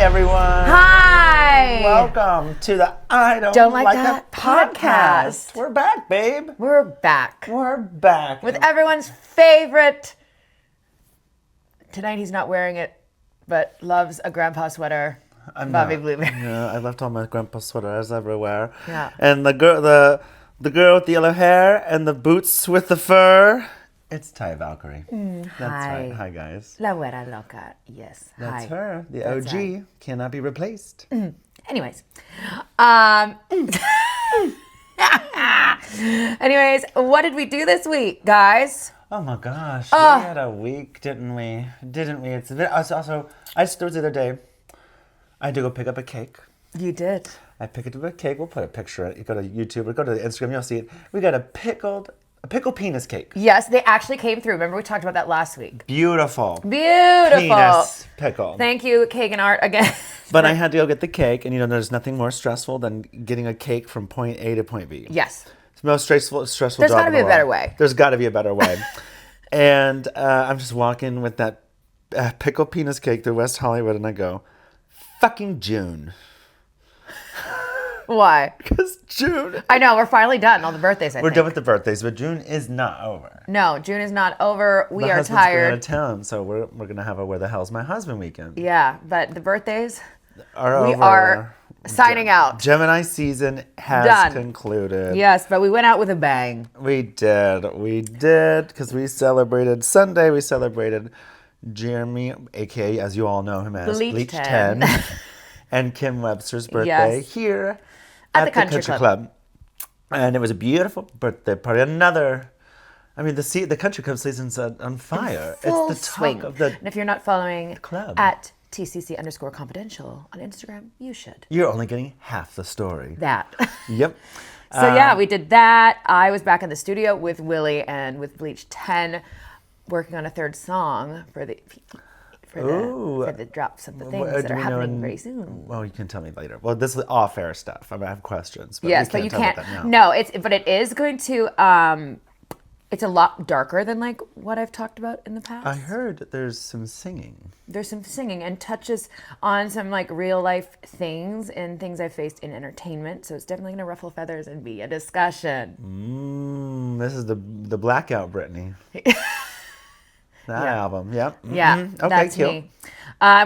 everyone. Hi. Welcome to the I Don't Like That podcast. We're back, babe. We're back. We're back. With everyone's favorite. Tonight he's not wearing it, but loves a grandpa sweater. Bobby Blueberry. Yeah, I left all my grandpa sweaters everywhere. Yeah. And the girl with the yellow hair and the boots with the fur. It's Taya Valkyrie. That's Hi. right. Hi, guys. La Güera Loca. Yes. That's Hi. her. The That's OG right. cannot be replaced. Anyways. Anyways, what did we do this week, guys? Oh my gosh, we had a week, didn't we? It's also, there was the other day, I had to go pick up a cake. You did. I picked up a cake. We'll put a picture in it. You go to YouTube or go to Instagram, you'll see it. We got a pickle penis cake. Yes, they actually came through. Remember we talked about that last week. Beautiful. Beautiful. Penis pickle. Thank you, Cake and Art, again. But I had to go get the cake, and there's nothing more stressful than getting a cake from point A to point B. Yes. It's the most stressful There's job got to in be the a better world. way. There's got to be a better way. And I'm just walking with that pickle penis cake through West Hollywood, and I go, fucking June. Why? Because June. I know, we're finally done. All the birthdays, I We're think. done with the birthdays, but June is not over. No, June is not over. We My are husband's going out tired. of town, so we're going to have a Where the Hell's My Husband weekend. Yeah, but the birthdays, Are we over. are signing out. Gemini season has Done. concluded. Yes, but we went out with a bang. We did, because we celebrated Sunday. We celebrated Jeremy, aka, as you all know him as, Bleach 10, and Kim Webster's birthday Yes. here At the Country Club. And it was a beautiful birthday party. The Country Club season's on fire. Full It's the talk swing. of the And if you're not following club. at TCC_confidential on Instagram, you should. You're only getting half the story. That. Yep. So yeah, we did that. I was back in the studio with Willie and with Bleach 10, working on a third song for the drops of the things that do are we know happening in- very soon. Well, you can tell me later. Well, this is off-air stuff. I have questions. But Yes, we but you talk can't. about that now. No, it is going to. It's a lot darker than like what I've talked about in the past. I heard that there's some singing. There's some singing and touches on some like real life things and things I've faced in entertainment. So it's definitely going to ruffle feathers and be a discussion. This is the Blackout Britney. That album, yep. Yeah, Okay, that's cute. me.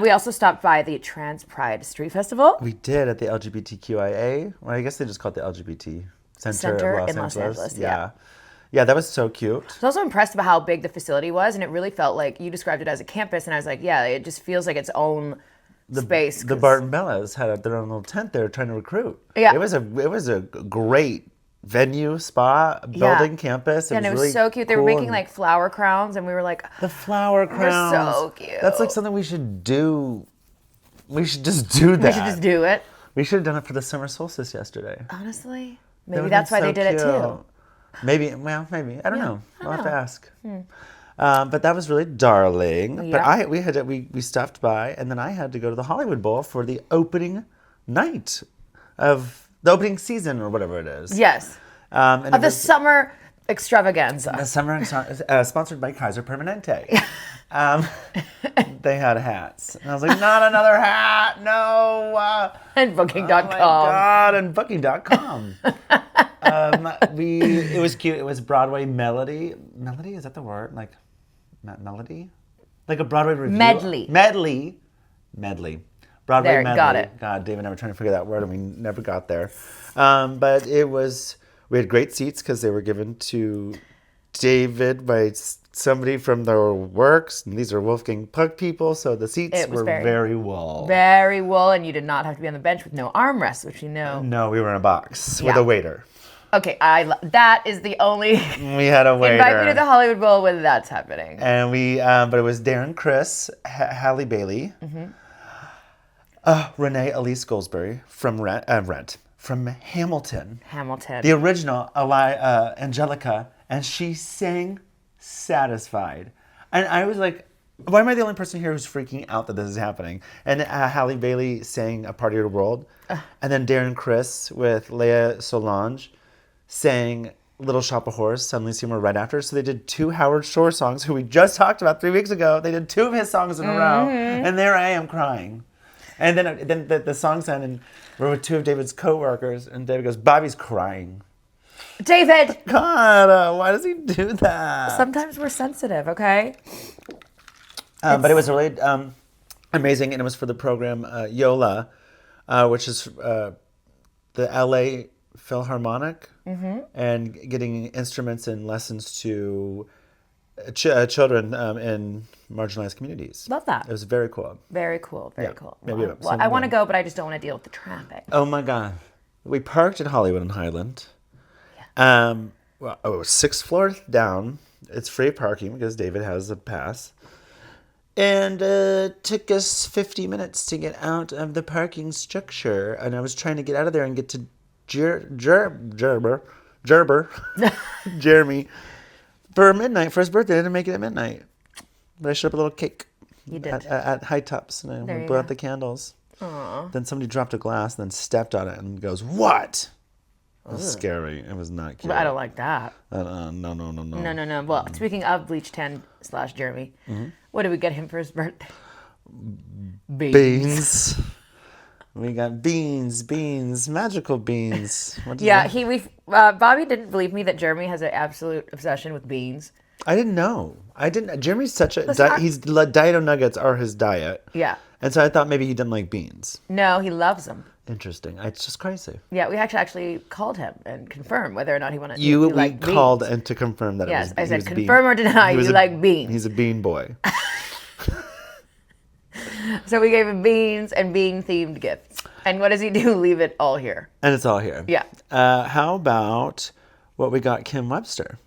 We also stopped by the Trans Pride Street Festival. We did at the LGBTQIA. Well, I guess they just call it the LGBT Center of in Los Angeles, yeah. Yeah, that was so cute. I was also impressed about how big the facility was, and it really felt like you described it as a campus, and I was like, yeah, it just feels like its own space. The 'cause- Barton Bellas had their own little tent there trying to recruit. Yeah. It was a great venue, spa, building, campus. And it was really so cute. They were cool making and- like flower crowns, and we were like, the flower crowns. so cute. That's like something we should do. We should just do that. we should just do it. We should have done it for the summer solstice yesterday. Honestly, That maybe would've that's been why they so did it cute. too. Maybe. I don't know. I'll have to ask. But that was really darling. Yeah. But we stopped by, and then I had to go to the Hollywood Bowl for the opening night of the opening season or whatever it is. Yes, And of it the was summer extravaganza. the summer sponsored by Kaiser Permanente. They had hats, and I was like, not another hat, no. And Booking.com. Oh my God, and Booking.com. It was cute. It was Broadway Melody. Melody, is that the word? Like, melody? Like a Broadway review? Medley. Broadway There, Medley. got it. God, Dave and I were trying to figure that word, and we never got there. But we had great seats because they were given to David by somebody from their works. And these are Wolfgang Puck people, so the seats were very well. Very wool, and you did not have to be on the bench with no armrests, which you know. No, we were in a box with Yeah. a waiter. Okay, that is the only. We had a waiter. Invite me to the Hollywood Bowl when that's happening. And but it was Darren Criss, Halle Bailey, Renee Elise Goldsberry from Rent, from Hamilton, the original Angelica, and she sang Satisfied. And I was like, why am I the only person here who's freaking out that this is happening? And Halle Bailey sang A Party of the World, and then Darren Criss with Lea Solange sang Little Shop of Horrors, Suddenly Seymour right after. So they did two Howard Shore songs, who we just talked about 3 weeks ago. They did two of his songs in a row, and there I am crying. And then the song's ended, and we're with two of David's coworkers, and David goes, Bobby's crying. David! God, why does he do that? Sometimes we're sensitive, okay? But it was really amazing, and it was for the program Yola, which is the LA Philharmonic, and getting instruments and lessons to children in marginalized communities. Love that. It was very cool. Very cool. Very cool. Maybe Well, I want to go, but I just don't want to deal with the traffic. Oh my God. We parked at Hollywood and Highland. Yeah. Well, it was 6th floor down. It's free parking because David has a pass. And it took us 50 minutes to get out of the parking structure. And I was trying to get out of there and get to Jeremy for midnight for his birthday. I didn't make it at midnight. But I showed up a little cake. You did. At High Tops. And I blew out the candles. Aww. Then somebody dropped a glass and then stepped on it and goes, what? It was scary. It was not cute. But I don't like that. No. No. Well, speaking of Bleach 10 / Jeremy, what did we get him for his birthday? Beans. We got beans, magical beans. Bobby didn't believe me that Jeremy has an absolute obsession with beans. I didn't know. Jeremy's such a Diet Nuggets are his diet. Yeah. And so I thought maybe he didn't like beans. No, he loves them. Interesting. It's just crazy. Yeah, we actually called him and confirmed whether or not he wanted we called beans. And to confirm that yes, I said confirm or deny you like beans. He's a bean boy. So we gave him beans and bean-themed gifts. And what does he do? Leave it all here. And it's all here. Yeah. How about what we got Kim Webster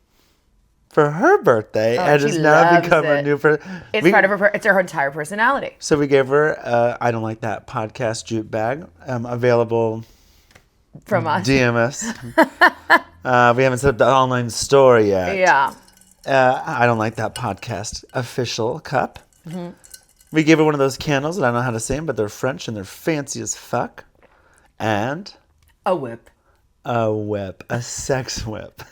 for her birthday? And it's now become a new person. It's part of her. It's her entire personality. So we gave her I Don't Like That podcast jute bag, available from us. DM us. We haven't set up the online store yet. Yeah. I Don't Like That podcast official cup. Mm-hmm. We gave her one of those candles that I don't know how to say them, but they're French and they're fancy as fuck. And a whip. A sex whip.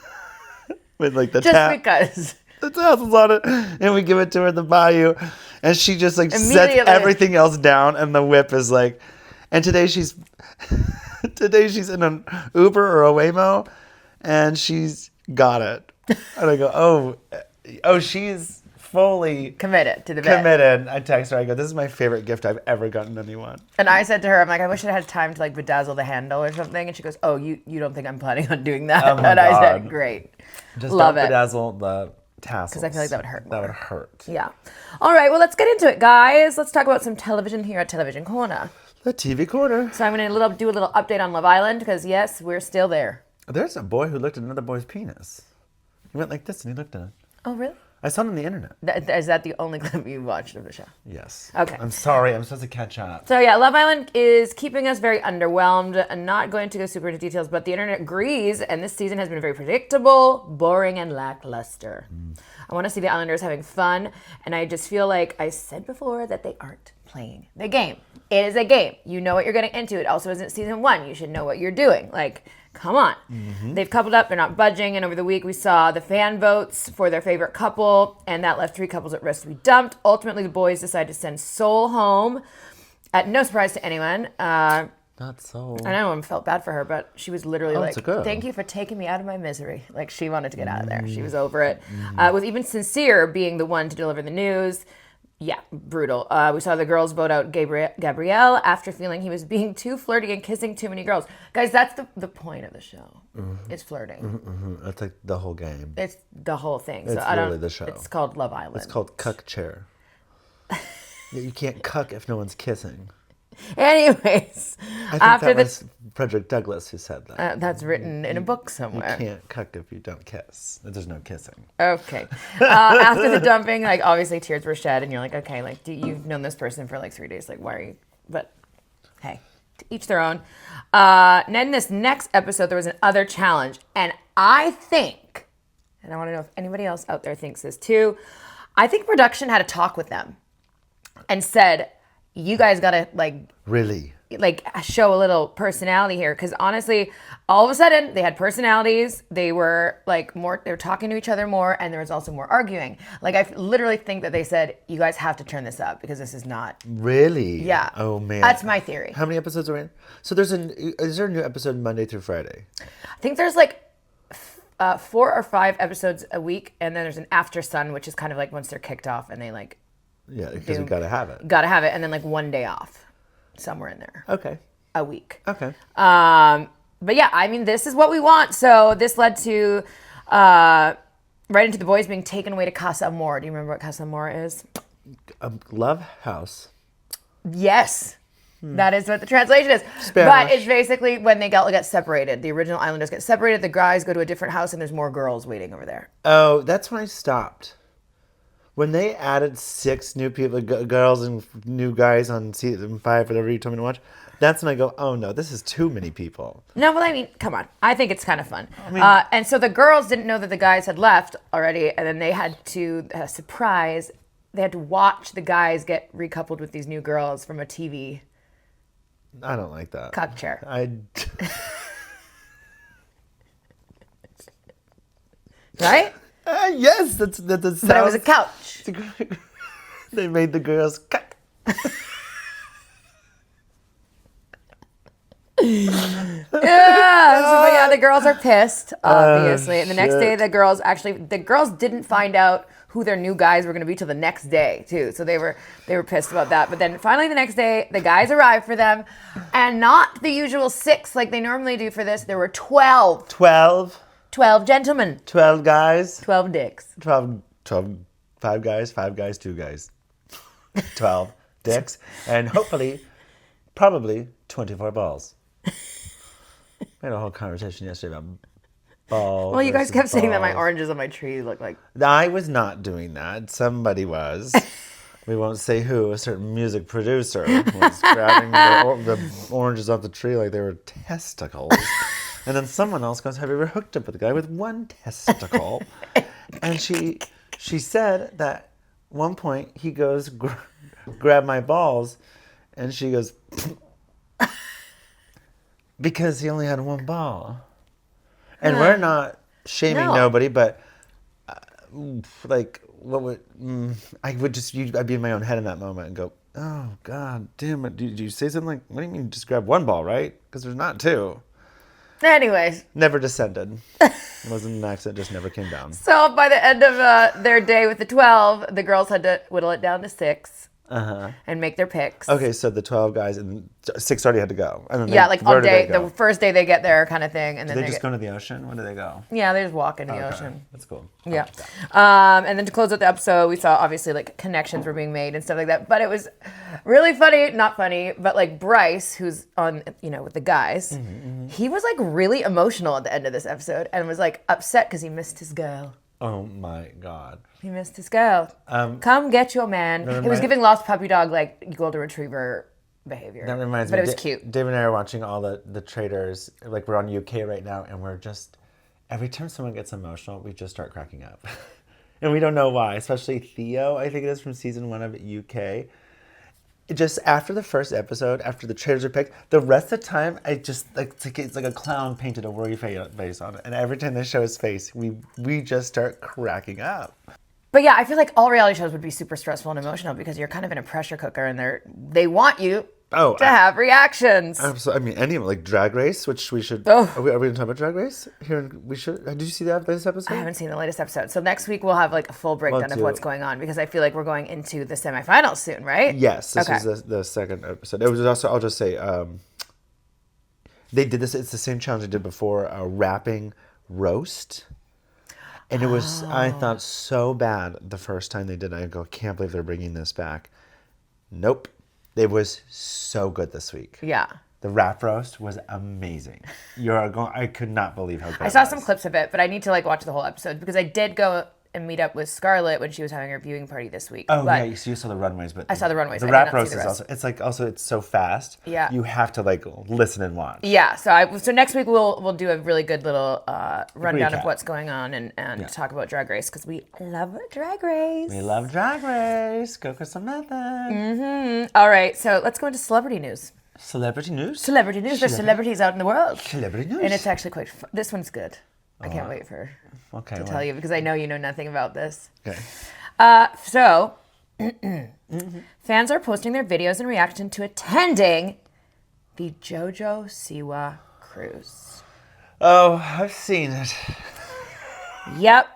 With like the because the tassels on it, and we give it to her at the bayou, and she just like sets everything else down, and the whip is like, and today she's in an Uber or a Waymo, and she's got it, and I go, oh, she's fully committed to the bit. Committed. I text her, I go, this is my favorite gift I've ever gotten anyone. And I said to her, I'm like, I wish I had time to like bedazzle the handle or something, and she goes, oh, you don't think I'm planning on doing that? Oh my and God. I said, great. Just Love don't it. bedazzle the tassels. Because I feel like that would hurt more. That would hurt. Yeah. All right, well, let's get into it, guys. Let's talk about some television here at Television Corner. The TV Corner. So I'm going to do a little update on Love Island, because yes, we're still there. There's a boy who looked at another boy's penis. He went like this and he looked at it. Oh, really? I saw it on the internet. Is that the only clip you watched of the show? Yes. Okay. I'm sorry. I'm supposed to catch up. So yeah, Love Island is keeping us very underwhelmed. I'm not going to go super into details, but the internet agrees, and this season has been very predictable, boring, and lackluster. I want to see the Islanders having fun, and I just feel like I said before that they aren't playing the game. It is a game. You know what you're getting into. It also isn't season 1. You should know what you're doing. Like, come on. Mm-hmm. They've coupled up. They're not budging. And over the week, we saw the fan votes for their favorite couple, and that left 3 couples at risk to be dumped. Ultimately, the boys decided to send Soul home. At no surprise to anyone. Not Soul. I know, I felt bad for her, but she was literally like, it's a girl. thank you for taking me out of my misery. Like, she wanted to get out of there. She was over it. With even Sincere being the one to deliver the news. Yeah, brutal. We saw the girls vote out Gabrielle after feeling he was being too flirty and kissing too many girls. Guys, that's the point of the show. Mm-hmm. It's flirting. Mm-hmm. That's like the whole game. It's the whole thing. It's literally the show. It's called Love Island. It's called Cuck Chair. You can't cuck if no one's kissing. Anyways, I think that was Frederick Douglass who said that. That's written in a book somewhere. You can't cuck if you don't kiss. There's no kissing. Okay. After the dumping, like, obviously tears were shed, and you're like, okay, like, you've known this person for like 3 days. Like, why are you? But hey, to each their own. And in this next episode, there was another challenge, and I think, and I want to know if anybody else out there thinks this too, I think production had a talk with them and said, you guys gotta Really? Show a little personality here, because honestly, all of a sudden they had personalities. They were they were talking to each other more, and there was also more arguing. I literally think that they said, you guys have to turn this up because this is not really. Yeah. Oh man, that's my theory. How many episodes are in? So is there a new episode Monday through Friday? I think there's 4 or 5 episodes a week, and then there's an after sun, which is kind of once they're kicked off and they yeah, because we gotta have it, and then 1 day off somewhere in there. Okay. A week. Okay. But yeah, I mean, this is what we want. So this led to right into the boys being taken away to Casa Amor. Do you remember what Casa Amor is? A love house. Yes. That is what the translation is. Spanish. But it's basically when they get separated. The original islanders get separated. The guys go to a different house, and there's more girls waiting over there. Oh, that's when I stopped. When they added 6 new people, girls and new guys on season 5, whatever you told me to watch, that's when I go, oh no, this is too many people. No, but I mean, come on. I think it's kind of fun. And so the girls didn't know that the guys had left already, and then they had to, surprise, they had to watch the guys get recoupled with these new girls from a TV. I don't like that. Cock chair. Right? Yes, that's But it was a couch. They made the girls cut. Yeah, the girls are pissed, obviously. And the next day, the girls didn't find out who their new guys were going to be till the next day, too. So they were pissed about that. But then finally the next day, the guys arrived for them, and not the usual 6 like they normally do for this. There were 12. 12 gentlemen. 12 guys. 12 dicks. 12, 5 guys, 5 guys, 2 guys. 12 dicks. And hopefully, probably 24 balls. We had a whole conversation yesterday about balls. Well, you guys kept saying that my balls. oranges on my tree look like... I was not doing that. Somebody was. We won't say who. A certain music producer was grabbing the oranges off the tree like they were testicles. And then someone else goes, have you ever hooked up with a guy with 1 testicle? And she said that one point he goes, grab my balls. And she goes, because he only had 1 ball. And we're not shaming nobody, but what would I'd be in my own head in that moment and go, oh God damn it! Did you say something what do you mean just grab 1 ball, right? Because there's not 2. Anyways, never descended. It wasn't an accident, just never came down. So by the end of their day with the 12, the girls had to whittle it down to 6. And make their picks. Okay, so the 12 guys and 6 already had to go. And then all day, the first day they get there kind of thing. And then they just go to the ocean? When do they go? Yeah, they just walk in the ocean. That's cool. Yeah. And then to close out the episode, we saw obviously connections were being made and stuff like that. But it was really funny, not funny, but Bryce, who's on, with the guys, he was really emotional at the end of this episode and was upset because he missed his girl. Oh my God. He missed his girl. Come get your man. He was giving lost puppy dog golden retriever behavior. That reminds me. But it was cute. Dave and I are watching all the traders. We're on UK right now, and we're just every time someone gets emotional, we just start cracking up. And we don't know why, especially Theo, I think it is from season 1 of UK. Just after the first episode, after the traders are picked, the rest of the time, I just it's like a clown painted a worry face on it. And every time they show his face, we just start cracking up. But yeah, I feel like all reality shows would be super stressful and emotional because you're kind of in a pressure cooker and they want you to have reactions. Absolutely. I mean, any like Drag Race, which we should. Are we going to talk about Drag Race? We should. Did you see this episode? I haven't seen the latest episode. So next week we'll have a full breakdown of what's going on because I feel like we're going into the semifinals soon, right? Yes, this is the second episode. It was also, I'll just say, they did this. It's the same challenge they did before, a rapping roast. And it was, I thought, so bad the first time they did it. I go, can't believe they're bringing this back. Nope. It was so good this week. Yeah. The rap roast was amazing. I could not believe how good I saw some clips of it, but I need to watch the whole episode because I did go and meet up with Scarlett when she was having her viewing party this week. Oh, yeah, so you saw the runways, but... I saw the runways. The rap roast is also... It's like, also, it's so fast. Yeah. You have to, like, listen and watch. Yeah, so next week we'll do a really good little rundown Recap of what's going on and talk about Drag Race, because we love Drag Race. We love Drag Race. Go for some method. Mm-hmm. All right, so let's go into celebrity news. Celebrity news? Celebrity news. There's celebrities out in the world. Celebrity news. And it's actually quite fun. This one's good. I can't wait to tell you, because I know you know nothing about this. Okay. So, fans are posting their videos in reaction to attending the JoJo Siwa Cruise. Oh, I've seen it. Yep.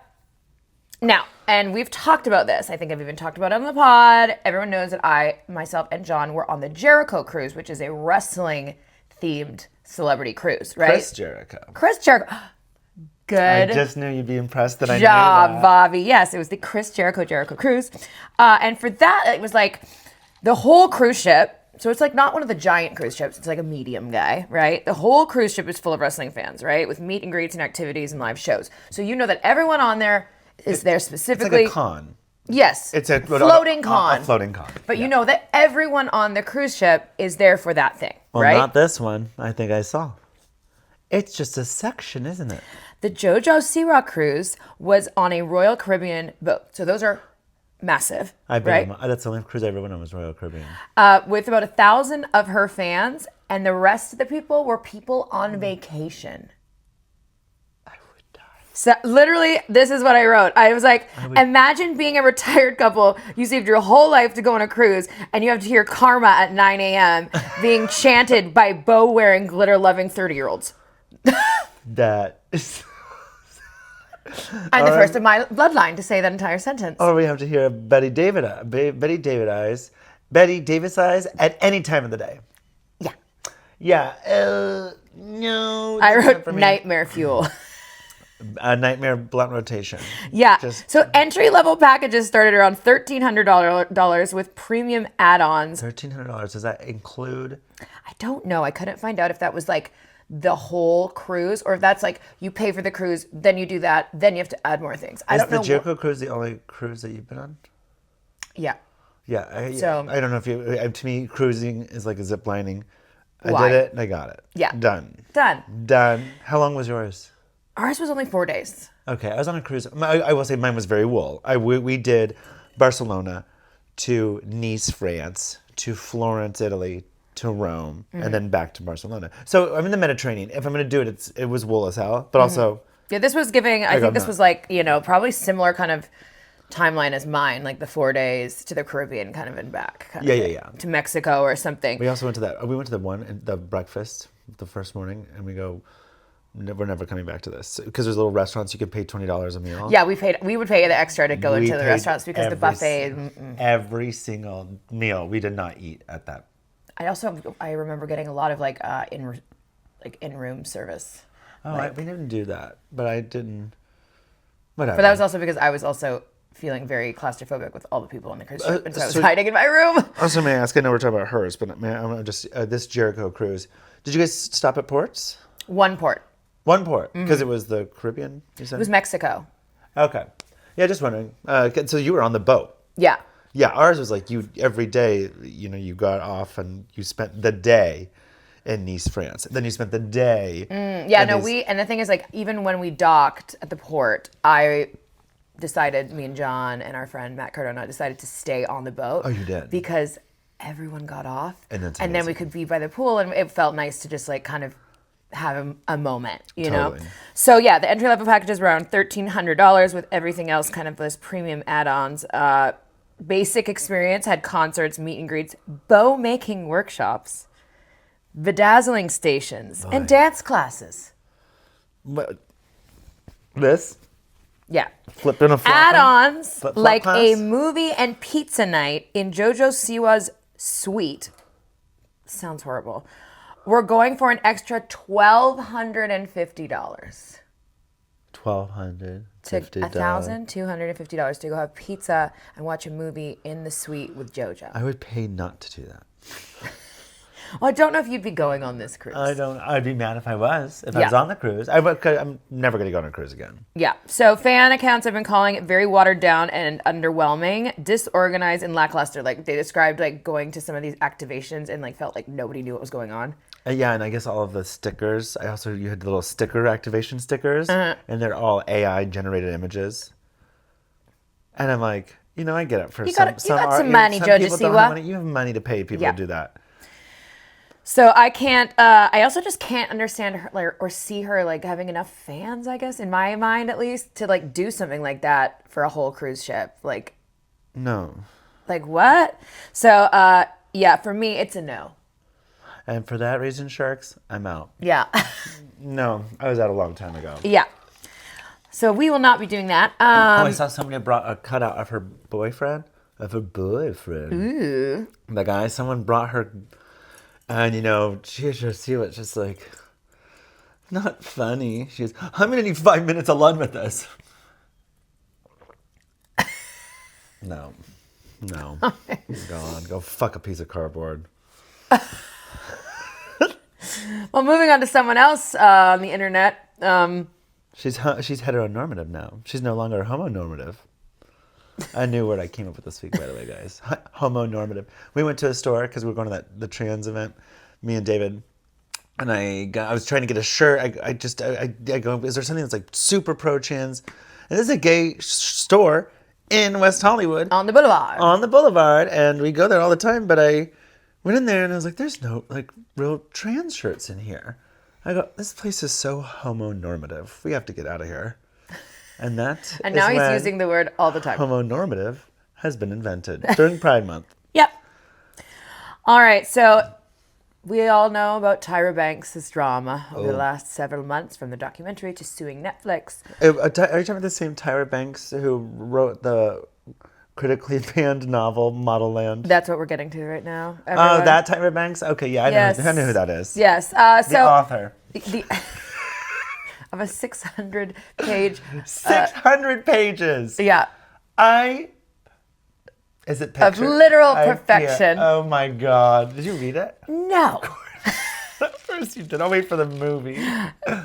Now, and we've talked about this. I think I've even talked about it on the pod. Everyone knows that I, myself, and John were on the Jericho Cruise, which is a wrestling-themed celebrity cruise, right? Chris Jericho. Good. I just knew you'd be impressed that I knew job, that. Bobby. Yes, it was the Chris Jericho Cruise. And for that, it was like the whole cruise ship. So it's like not one of the giant cruise ships. It's like a medium guy, right? The whole cruise ship is full of wrestling fans, right? With meet and greets and activities and live shows. So you know that everyone on there is there specifically. It's like a con. Yes. It's a floating con. A floating con. But you know that everyone on the cruise ship is there for that thing, right? Well, not this one. I think I saw. It's just a section, isn't it? The JoJo Siwa Cruise was on a Royal Caribbean boat. So those are massive, I've been right? That's the only cruise I ever went on was Royal Caribbean. With about 1,000 of her fans, and the rest of the people were people on vacation. I would die. So literally, this is what I wrote. I was like, imagine being a retired couple. You saved your whole life to go on a cruise, and you have to hear Karma at 9 a.m. being chanted by bow-wearing, glitter-loving 30-year-olds. That is... I'm the first of my bloodline to say that entire sentence. Or we have to hear Betty Davis eyes at any time of the day. Yeah. Yeah. No. I wrote nightmare fuel. A nightmare blunt rotation. Yeah. So entry-level packages started around $1,300 with premium add-ons. $1,300. Does that include? I don't know. I couldn't find out if that was like the whole cruise, or if that's like you pay for the cruise, then you do that, then you have to add more things. I don't know. Is the Jericho Cruise the only cruise that you've been on? Yeah. Yeah. So I don't know if you. To me, cruising is like a zip lining. I Why? did it and I got it. Yeah. Done. How long was yours? Ours was only 4 days. Okay, I was on a cruise. I will say mine was very wool. We did Barcelona to Nice, France, to Florence, Italy, to Rome, and then back to Barcelona. So I'm in the Mediterranean. If I'm going to do it, it was wool as hell, but also... Yeah, this was giving, I think this was like, probably similar kind of timeline as mine, like the 4 days to the Caribbean kind of and back. Yeah. To Mexico or something. We also went to that. We went to the breakfast the first morning, and we go... We're never coming back to this because there's little restaurants you could pay $20 a meal. Yeah, we would pay the extra to go into the restaurants because the buffet. Every single meal we did not eat at that. I remember getting a lot of in-room service. Oh, we didn't do that, but I didn't. Whatever. But that was also because I was also feeling very claustrophobic with all the people on the cruise ship, and so I was hiding in my room. Also, may I ask? I know we're talking about hers, but I'm just this Jericho cruise. Did you guys stop at ports? One port. One port, because it was the Caribbean, you said? It was Mexico. Okay. Yeah, just wondering. So you were on the boat. Yeah. Yeah, ours was like every day, you got off and you spent the day in Nice, France. Then you spent the day. And the thing is, like, even when we docked at the port, me and John and our friend Matt Cardona decided to stay on the boat. Oh, you did? Because everyone got off. And then we could be by the pool, and it felt nice to just like kind of have a moment, know? So yeah, the entry-level package is around $1,300 with everything else kind of those premium add-ons. Basic experience had concerts, meet and greets, bow making workshops, bedazzling stations, and dance classes. This? Yeah. Flipping a flop. Add-ons like a movie and pizza night in JoJo Siwa's suite. Sounds horrible. We're going for an extra $1,250. $1,250. $1,250 to go have pizza and watch a movie in the suite with JoJo. I would pay not to do that. Well, I don't know if you'd be going on this cruise. I'd be mad if I was. If I was on the cruise. I'm never going to go on a cruise again. Yeah. So fan accounts have been calling it very watered down and underwhelming, disorganized, and lackluster. Like they described like going to some of these activations and like felt like nobody knew what was going on. Yeah, and I guess all of the stickers. You had the little sticker activation stickers, and they're all AI generated images. And I'm like, I get it for you got some money, JoJo Siwa. You have money to pay people to do that. So I can't. I also just can't understand her or see her like having enough fans. I guess in my mind, at least, to like do something like that for a whole cruise ship. Like, no. Like what? So yeah, for me, it's a no. And for that reason, Sharks, I'm out. Yeah. No, I was out a long time ago. Yeah. So we will not be doing that. I saw somebody brought a cutout of her boyfriend. Ooh. The guy, someone brought her, and JoJo Siwa just like, not funny. She goes, I'm going to need 5 minutes alone with this. No. Go on. Go fuck a piece of cardboard. Well, moving on to someone else on the internet. She's heteronormative now. She's no longer homonormative. A new word I came up with this week, by the way, guys. Homonormative. We went to a store because we were going to the trans event, me and David. And I was trying to get a shirt. I go, is there something that's like super pro trans? And this is a gay store in West Hollywood. On the boulevard. And we go there all the time, but I went in there and I was like, there's no like real trans shirts in here. I go, this place is so homonormative. We have to get out of here. And now he's using the word all the time. Homonormative has been invented during Pride Month. Yep. All right, so we all know about Tyra Banks' drama over the last several months, from the documentary to suing Netflix. Are you talking about the same Tyra Banks who wrote the critically panned novel Modelland? That's what we're getting to right now. Everyone. Oh, that Tyra Banks? Okay, yeah, I know who that is. Yes. The author. Of a 600-page... 600 pages! Yeah. Is it picture? Of literal perfection. Oh my God. Did you read it? No. Of course you did. I'll wait for the movie.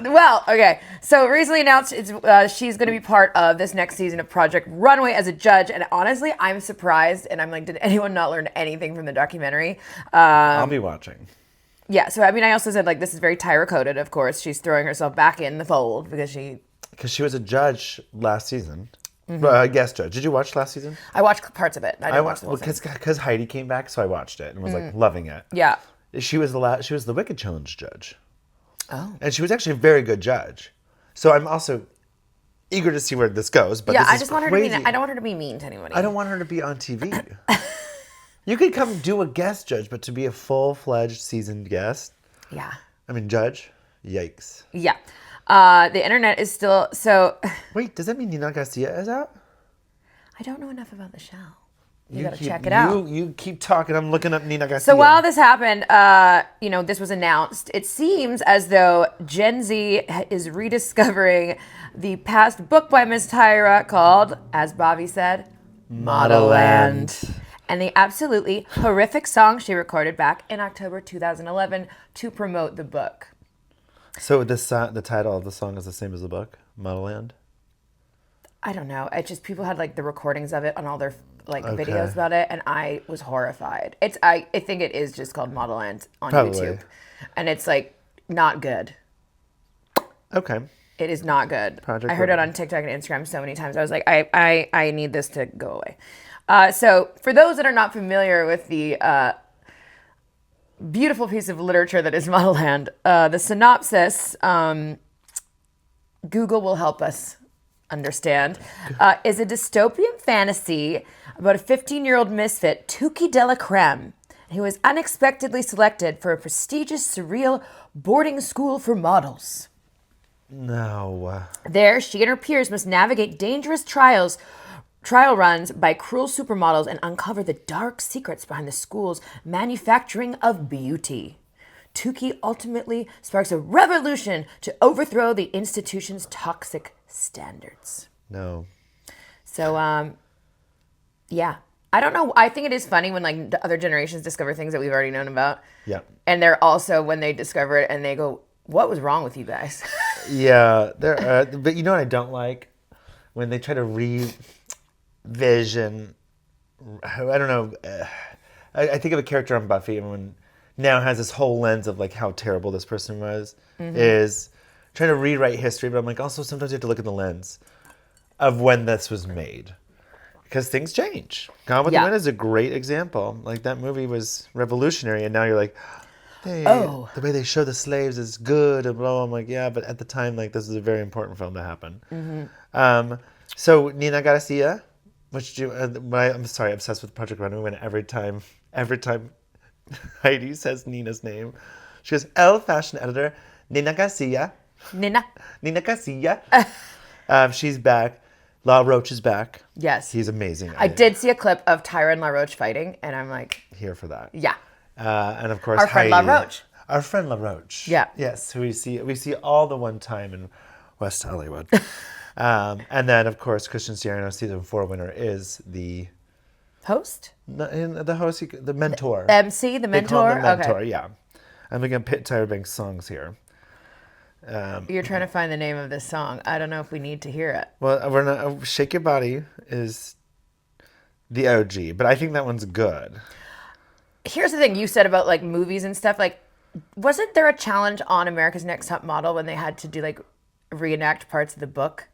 Well, okay. So recently announced she's going to be part of this next season of Project Runway as a judge. And honestly, I'm surprised. And I'm like, did anyone not learn anything from the documentary? I'll be watching. Yeah. So, I mean, I also said, like, this is very Tyra coded, of course. She's throwing herself back in the fold because she was a judge last season. Mm-hmm. Guest judge. Did you watch last season? I watched parts of it. I didn't watch the whole thing. Because Heidi came back, so I watched it and was like loving it. Yeah. She was the Wicked Challenge judge. Oh. And she was actually a very good judge. So I'm also eager to see where this goes. But I just want her to be. I don't want her to be mean to anybody. I don't want her to be on TV. You could come do a guest judge, but to be a full-fledged seasoned guest. Yeah. I mean, judge. Yikes. Yeah. The internet is still so. Wait, does that mean Nina Garcia is out? I don't know enough about the show. You gotta check it out. You keep talking. I'm looking up Nina Garcia. So while this happened, this was announced. It seems as though Gen Z is rediscovering the past book by Miss Tyra called, as Bobby said, Modelland. And the absolutely horrific song she recorded back in October 2011 to promote the book. So the title of the song is the same as the book, Modelland? I don't know. It just, people had like the recordings of it on all their videos about it, and I was horrified. I think it is just called Modelland on YouTube. And it's like not good. Okay. It is not good. I heard it on TikTok and Instagram so many times. I was like, I need this to go away. So for those that are not familiar with the beautiful piece of literature that is Modelland, the synopsis, Google will help us understand, is a dystopian fantasy about a 15-year-old misfit, Tuki de la Creme, who is unexpectedly selected for a prestigious, surreal boarding school for models. No. There, she and her peers must navigate dangerous trial runs by cruel supermodels and uncover the dark secrets behind the school's manufacturing of beauty. Tuki ultimately sparks a revolution to overthrow the institution's toxic standards. No. So, yeah. I don't know. I think it is funny when like the other generations discover things that we've already known about. Yeah. And they're also, when they discover it and they go, what was wrong with you guys? Yeah. But you know what I don't like? When they try to revision, I don't know. I think of a character on Buffy, and when now has this whole lens of like how terrible this person was, is trying to rewrite history. But I'm like, also sometimes you have to look at the lens of when this was made. Because things change. Gone with the Wind is a great example. Like, that movie was revolutionary, and now you're like, the way they show the slaves is good, and blah. I'm like, yeah, but at the time, like, this is a very important film to happen. So Nina Garcia, which I'm sorry, obsessed with Project Runway. When every time Heidi says Nina's name, she goes, Elle fashion editor Nina Garcia. Nina Garcia. She's back. La Roche is back. Yes. He's amazing. I did see a clip of Tyra and La Roche fighting, and I'm like... Here for that. Yeah. And of course, our friend Heidi, La Roche. Our friend La Roche. Yeah. Yes, who we see all the one time in West Hollywood. And then, of course, Christian Siriano, season 4 winner, is the... Host? The host, the mentor. MC, the mentor? They call him the mentor, okay. yeah. I'm going to pit Tyra Banks songs here. You're trying to find the name of this song. I don't know if we need to hear it. Well, we're not. Shake Your Body is the OG, but I think that one's good. Here's the thing you said about like movies and stuff. Like, wasn't there a challenge on America's Next Top Model when they had to do like reenact parts of the book?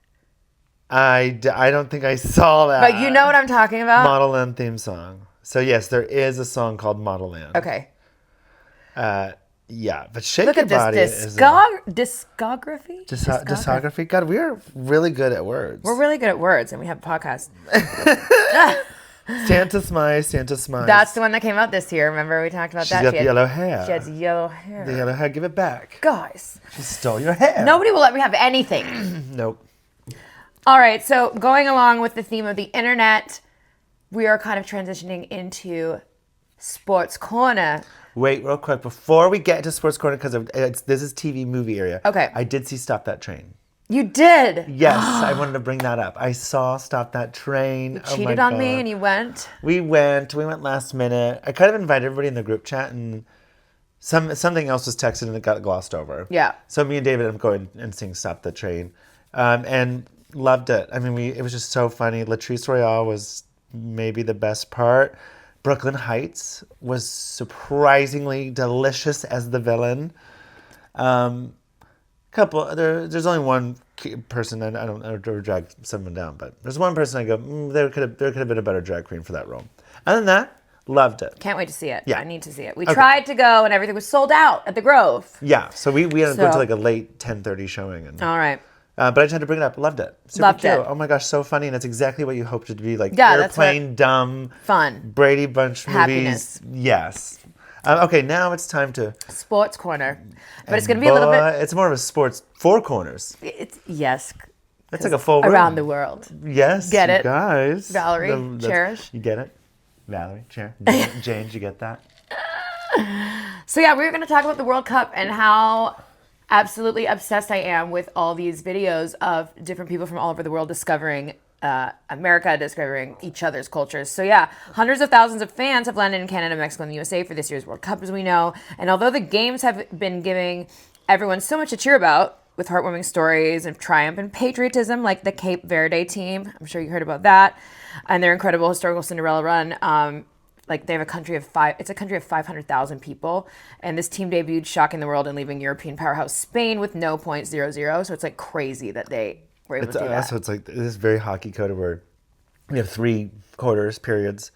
I don't think I saw that. But you know what I'm talking about? Modelland theme song. So yes, there is a song called Modelland. Okay. Yeah, but Shake Look Your at Body this discography. Discography. God, we are really good at words. We're really good at words, and we have a podcast. Santa Smize. That's the one that came out this year. Remember we talked about that? She's got the yellow hair. She has yellow hair. The yellow hair, give it back. Guys. She stole your hair. Nobody will let me have anything. Nope. All right, so going along with the theme of the internet, we are kind of transitioning into Sports Corner. Wait, real quick, before we get to Sports Corner, because this is TV movie area. Okay. I did see Stop That Train. You did? Yes, I wanted to bring that up. I saw Stop That Train. You cheated on me and you went? We went last minute. I kind of invited everybody in the group chat, and something else was texted and it got glossed over. Yeah. So me and David ended up going and seeing Stop That Train. And loved it. I mean, it was just so funny. Latrice Royale was maybe the best part. Brooklyn Heights was surprisingly delicious as the villain. There's only one person, and I don't ever drag someone down, but there's one person I go, there could have been a better drag queen for that role. Other than that, loved it. Can't wait to see it. Yeah. I need to see it. We tried to go, and everything was sold out at the Grove. Yeah, so we ended up going to like a late 10:30 showing. All right. But I just had to bring it up. Loved it. Super Loved cute. it. Oh my gosh, so funny. And it's exactly what you hoped it to be. Like airplane, dumb, fun, Brady Bunch movies. Happiness. Yes. Okay, now it's time to... Sports Corner. But it's going to be a little bit... It's more of a sports four corners. Yes. That's like a full room. Around the world. Yes. Get it? Guys. Valerie, Cherish. You get it? Valerie, Cherish. James, you get that? So yeah, we were going to talk about the World Cup and how... absolutely obsessed I am with all these videos of different people from all over the world discovering America, discovering each other's cultures. So yeah, hundreds of thousands of fans have landed in Canada, Mexico, and the USA for this year's World Cup, as we know. And although the games have been giving everyone so much to cheer about, with heartwarming stories of triumph and patriotism, like the Cape Verde team, I'm sure you heard about that, and their incredible historical Cinderella run. Like they have a country of 500,000 people, and this team debuted, shocking the world and leaving European powerhouse Spain with no points, 0-0. So it's like crazy that they were able to do that. So it's like this very hockey coded word. We have 3 quarters, periods,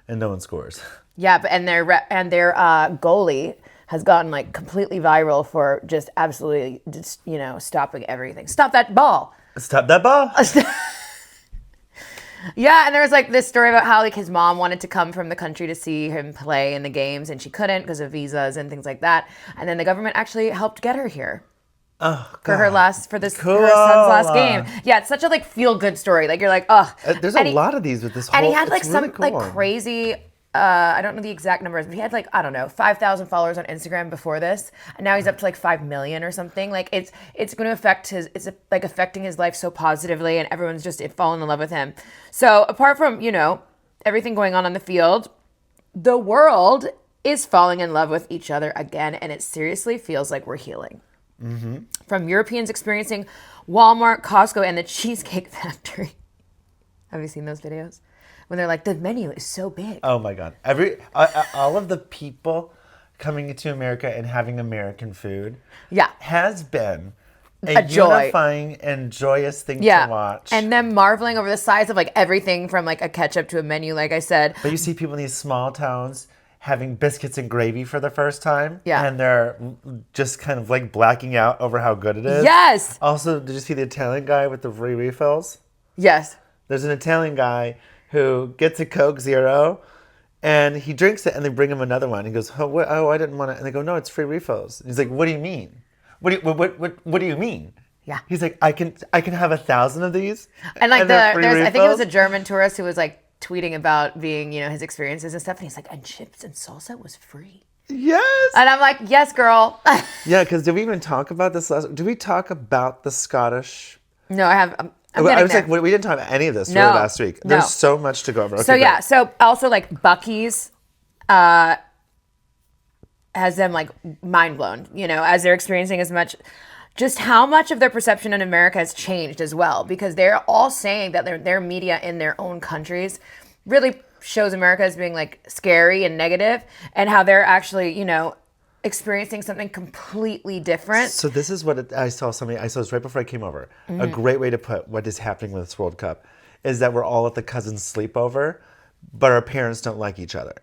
and no one scores. Yeah, but and their goalie has gotten like completely viral for just absolutely just, stopping everything. Stop that ball. Stop that ball. Yeah, and there was like this story about how like his mom wanted to come from the country to see him play in the games, and she couldn't because of visas and things like that. And then the government actually helped get her here. Oh, for her son's last game. Yeah, it's such a like feel good story. Like you're like, oh. There's a lot of these with this whole. And he had like some really cool. like crazy. I don't know the exact numbers, but he had like, I don't know, 5,000 followers on Instagram before this, and now he's up to like 5 million or something. Like it's going to affect affecting his life so positively, and everyone's just falling in love with him. So apart from everything going on the field, the world is falling in love with each other again, and it seriously feels like we're healing. Mm-hmm. From Europeans experiencing Walmart, Costco, and the Cheesecake Factory. Have you seen those videos? When they're like, the menu is so big. Oh my God. All of the people coming into America and having American food has been a joy. unifying and joyous thing to watch. And them marveling over the size of like everything from like a ketchup to a menu, like I said. But you see people in these small towns having biscuits and gravy for the first time. Yeah. And they're just kind of like blacking out over how good it is. Yes. Also, did you see the Italian guy with the free refills? Yes. There's an Italian guy who gets a Coke Zero and he drinks it and they bring him another one. He goes, oh, I didn't want it. And they go, no, it's free refills. And he's like, what do you mean? What do you mean? Yeah. He's like, I can have 1,000 of these. And like I think it was a German tourist who was like tweeting about being, his experiences and stuff. And he's like, and chips and salsa was free. Yes. And I'm like, yes, girl. Yeah, because did we even talk about this did we talk about the Scottish? No, I have. I was like, we didn't talk about any of this really last week. There's so much to go over. Okay, so also like Buc-ee's has them like mind blown, as they're experiencing as much, just how much of their perception in America has changed as well, because they're all saying that their media in their own countries really shows America as being like scary and negative, and how they're actually, experiencing something completely different. So this is what I saw this right before I came over. Mm-hmm. A great way to put what is happening with this World Cup is that we're all at the cousin's sleepover, but our parents don't like each other.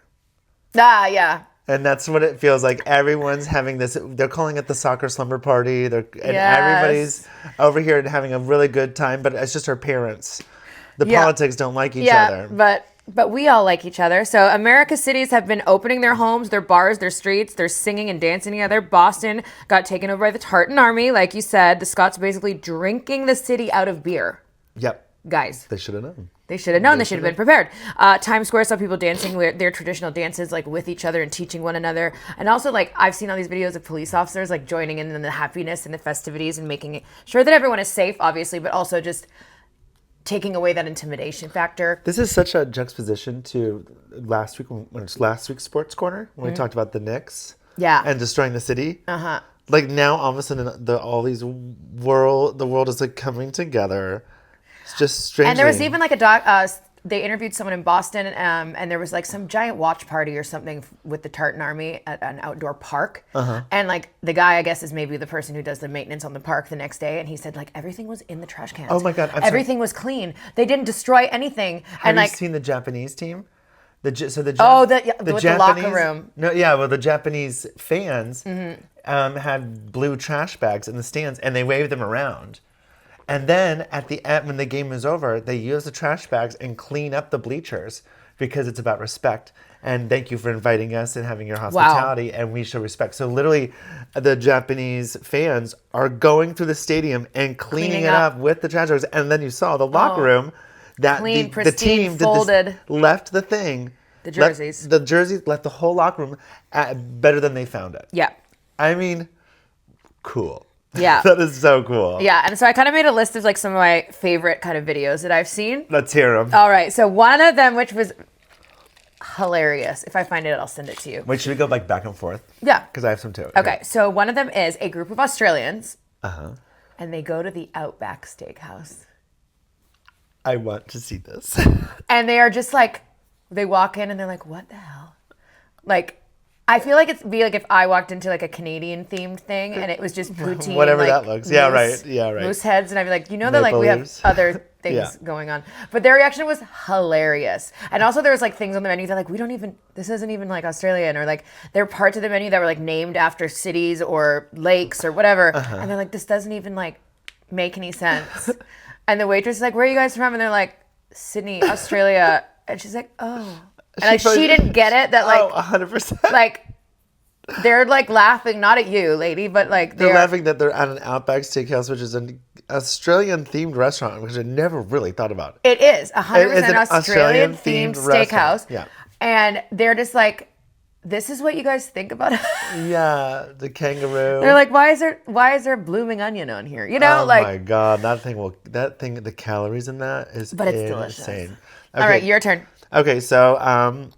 Yeah. And that's what it feels like. Everyone's having this, they're calling it the soccer slumber party. Everybody's over here and having a really good time, but it's just our parents. The politics don't like each other. But we all like each other. So America's cities have been opening their homes, their bars, their streets. They're singing and dancing together. Boston got taken over by the Tartan Army. Like you said, the Scots basically drinking the city out of beer. Yep. Guys. They should have known. They should have known. They should have been prepared. Times Square saw people dancing their traditional dances like with each other and teaching one another. And also like I've seen all these videos of police officers like joining in the happiness and the festivities and making sure that everyone is safe, obviously, but also just taking away that intimidation factor. This is such a juxtaposition to last week when it's last week's Sports Corner when we talked about the Knicks and destroying the city. Uh-huh. Like now all of a sudden the world is like coming together. It's just strange. And there was even like they interviewed someone in Boston, and there was like some giant watch party or something with the Tartan Army at an outdoor park. Uh-huh. And like the guy, I guess, is maybe the person who does the maintenance on the park the next day. And he said like everything was in the trash cans. Oh my God. Everything was clean. They didn't destroy anything. Have you seen the Japanese team? The Japanese locker room. No, yeah. Well, the Japanese fans had blue trash bags in the stands, and they waved them around. And then at the end, when the game was over, they use the trash bags and clean up the bleachers because it's about respect. And thank you for inviting us and having your hospitality, and we show respect. So literally, the Japanese fans are going through the stadium and cleaning it up with the trash bags. And then you saw the locker room that clean, the team folded. Left the thing. The jerseys. The jerseys left the whole locker room better than they found it. Yeah. I mean, cool. Yeah. That is so cool. Yeah. And so I kind of made a list of like some of my favorite kind of videos that I've seen. Let's hear them. All right. So one of them, which was hilarious. If I find it, I'll send it to you. Wait, should we go like back and forth? Yeah. Because I have some too. Okay. So one of them is a group of Australians. Uh-huh. And they go to the Outback Steakhouse. I want to see this. And they are just like, they walk in and they're like, what the hell? Like, I feel like it'd be like if I walked into like a Canadian themed thing and it was just poutine. Whatever and, like, that looks. Yeah, right. Yeah, right. Moose heads. And I'd be like, that like we have other things going on. But their reaction was hilarious. And also there was like things on the menu that like, this isn't even like Australian, or like there are parts of the menu that were like named after cities or lakes or whatever. Uh-huh. And they're like, this doesn't even like make any sense. And the waitress is like, where are you guys from? And they're like, Sydney, Australia. And she's like, oh. And like, she didn't get it that like 100%. Like they're like laughing, not at you, lady, but like they're laughing that they're at an Outback Steakhouse, which is an Australian themed restaurant, which I never really thought about. It is 100% Australian themed steakhouse. Yeah. And they're just like, this is what you guys think about it? Yeah, the kangaroo. They're like, why is there blooming onion on here? Oh my God, the calories in that is but it's insane. delicious. Okay. All right, your turn. Okay, so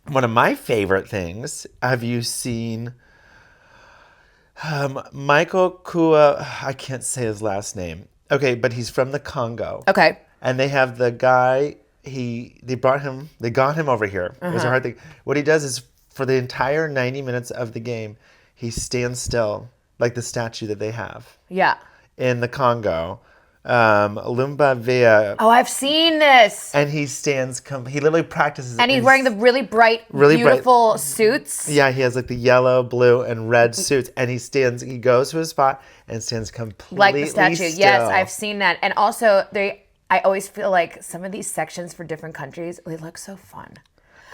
one of my favorite things, have you seen Michael Kua? I can't say his last name. Okay, but he's from the Congo. Okay. And they have the guy, they got him over here. It was a hard thing. What he does is for the entire 90 minutes of the game, he stands still, like the statue that they have. Yeah. In the Congo. Lumba Vea. Oh, I've seen this. And he stands, he literally practices. And he's wearing the really bright, beautiful suits. Yeah, he has like the yellow, blue, and red suits. And he goes to his spot and stands completely like the statue. still. Yes, I've seen that. And also, I always feel like some of these sections for different countries, they look so fun.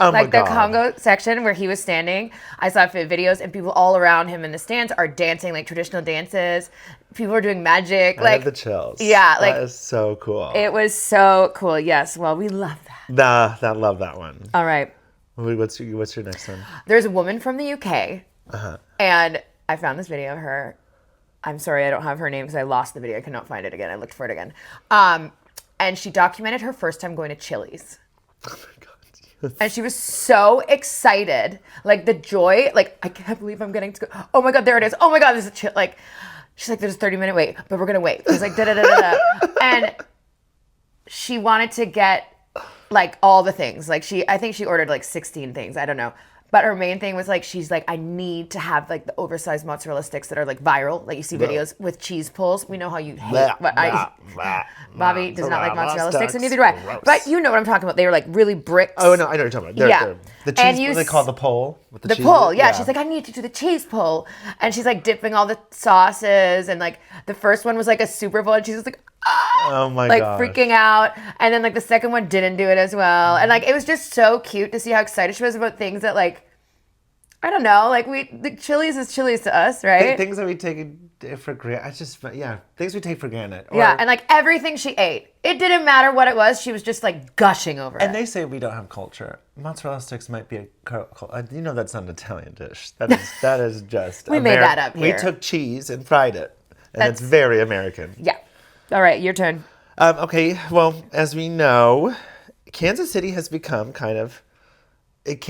Oh like my the God. Congo section where he was standing, I saw videos and people all around him in the stands are dancing like traditional dances. People are doing magic. I like have the chills. Yeah, like that is so cool. It was so cool. Yes, well, we love that. Love that one. All right. What's your next one? There's a woman from the UK, and I found this video of her. I'm sorry, I don't have her name because I lost the video. I could not find it again. I looked for it again. And she documented her first time going to Chili's. Oh my God. And she was so excited, like the joy, like I can't believe I'm getting to go. Oh my God, there it is. Oh my God, there's a like. She's like, there's a 30-minute wait, but we're gonna wait. She's like, da da da da da, and she wanted to get like all the things. Like I think she ordered like 16 things. I don't know. But her main thing was like, she's like, I need to have like the oversized mozzarella sticks that are like viral. Like you see videos with cheese pulls. We know how you hate. Bobby does not like mozzarella sticks, and neither do I. Gross. But you know what I'm talking about. They were like really bricks. Oh no, I know what you're talking about. The cheese. What they call the pole. With the cheese. pull, yeah. She's like, I need to do the cheese pull, and she's like dipping all the sauces, and like the first one was like a Super Bowl, and she's just like, oh my like gosh. freaking out, and then like the second one didn't do it as well, and like it was just so cute to see how excited she was about things that like, I don't know, like the Chili's is Chili's to us, right? Things that we take for granted. Things we take for granted. And like everything she ate, it didn't matter what it was. She was just like gushing over it. And they say we don't have culture. Mozzarella sticks might be a culture. You know that's not an Italian dish. That is just. We made that up here. We took cheese and fried it, and it's very American. Yeah. All right, your turn. Okay. Well, as we know, Kansas City has become Kansas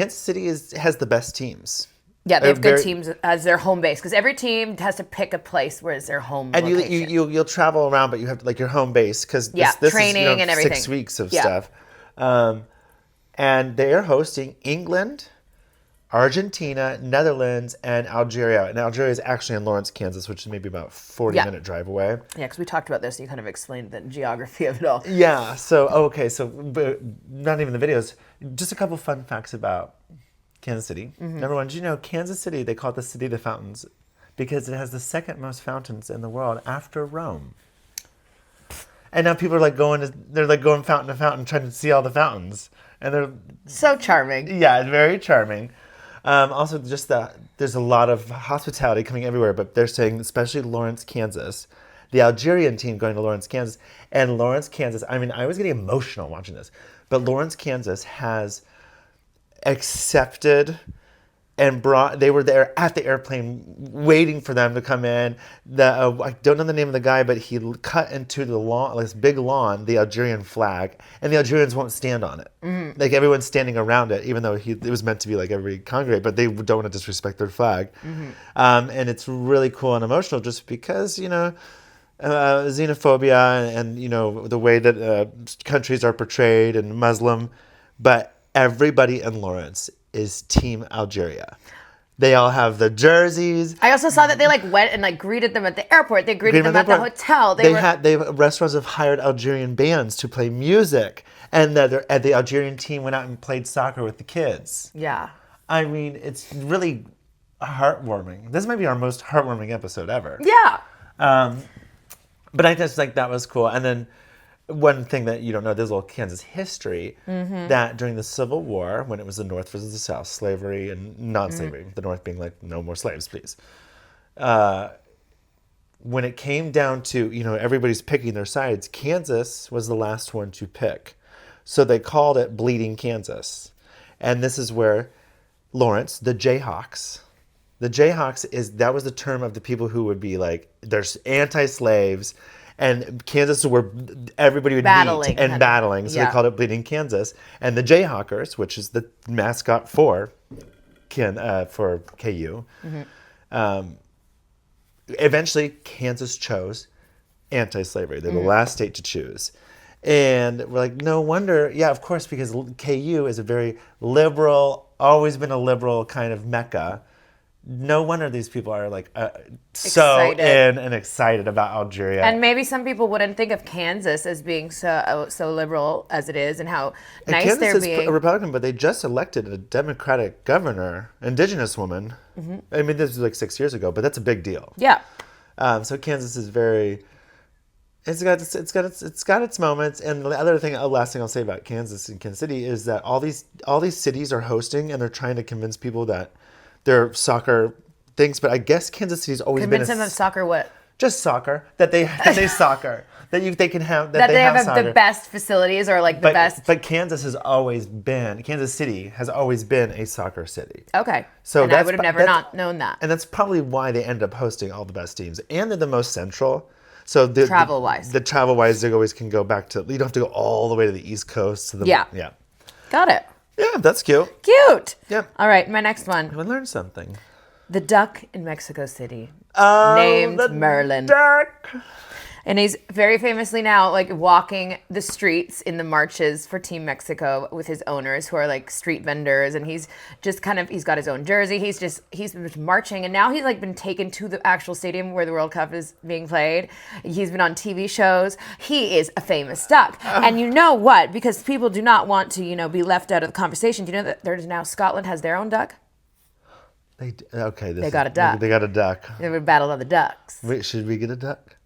City has the best teams. Yeah, they have good teams as their home base because every team has to pick a place where it's their home location. And you'll travel around, but you have like your home base because this training is and everything. 6 weeks of stuff. And they are hosting England, Argentina, Netherlands, and Algeria. And Algeria is actually in Lawrence, Kansas, which is maybe about a 40-minute drive away. Yeah, because we talked about this and you kind of explained the geography of it all. Yeah. So but not even the videos. Just a couple fun facts about Kansas City. Number one, did you know Kansas City, they call it the City of the Fountains because it has the second most fountains in the world after Rome. And now people are going fountain to fountain trying to see all the fountains. And they're so charming. Yeah, it's very charming. Also, just that there's a lot of hospitality coming everywhere, but they're saying, especially Lawrence, Kansas, the Algerian team going to Lawrence, Kansas, and Lawrence, Kansas. I mean, I was getting emotional watching this, but Lawrence, Kansas has accepted and they were there at the airplane waiting for them to come in. I don't know the name of the guy, but he cut into the lawn, this big lawn, the Algerian flag, and the Algerians won't stand on it. Like everyone's standing around it, even though it was meant to be like everybody congregate, but they don't want to disrespect their flag. And it's really cool and emotional just because, xenophobia and the way that countries are portrayed and Muslim, but everybody in Lawrence is Team Algeria. They all have the jerseys. I also saw that they went and greeted them at the airport. They greeted them at the hotel. Restaurants have hired Algerian bands to play music, and the Algerian team went out and played soccer with the kids. Yeah. I mean, it's really heartwarming. This might be our most heartwarming episode ever. Yeah. But I just that was cool. And then one thing that you don't know, there's a little Kansas history that during the Civil War, when it was the North versus the South, slavery and non-slavery, the North being no more slaves, please. When it came down to, everybody's picking their sides, Kansas was the last one to pick. So they called it Bleeding Kansas. And this is where Lawrence, the Jayhawks that was the term of the people who would be they're anti-slaves. And Kansas is where everybody would meet and battling. So they called it Bleeding Kansas. And the Jayhawkers, which is the mascot for KU, eventually Kansas chose anti-slavery. They're the last state to choose. And we're like, no wonder. Yeah, of course, because KU is a very liberal, always been a liberal kind of mecca. No wonder these people are like so in and excited about Algeria. And maybe some people wouldn't think of Kansas as being so liberal as it is, and how nice Kansas they're is being. a Republican, but they just elected a Democratic governor, indigenous woman. I mean, this was like 6 years ago, but that's a big deal. Yeah. So Kansas is very. It's got its moments, and the other thing, last thing I'll say about Kansas and Kansas City is that all these cities are hosting, and they're trying to convince people that they're soccer things. But I guess Kansas City's always been convince them of soccer. What? Just soccer that they soccer they can have that they have soccer. The best facilities or like the best. But Kansas City has always been a soccer city. Okay, so and I would have never not known that. And that's probably why they end up hosting all the best teams, and they're the most central. So travel-wise, they always can go back to. You don't have to go all the way to the East Coast. Yeah. Got it. Yeah, that's cute. Cute. Yeah. All right, my next one. We learned something. The duck in Mexico City, named Merlin. Duck. And he's very famously now like walking the streets in the marches for Team Mexico with his owners who are like street vendors, and he's just he's got his own jersey. He's been marching, and now he's like been taken to the actual stadium where the World Cup is being played. He's been on TV shows. He is a famous duck. And you know what? Because people do not want to, be left out of the conversation. Do you know that there's now Scotland has their own duck? They got a duck. They got a duck. They would battle other ducks. Wait, should we get a duck?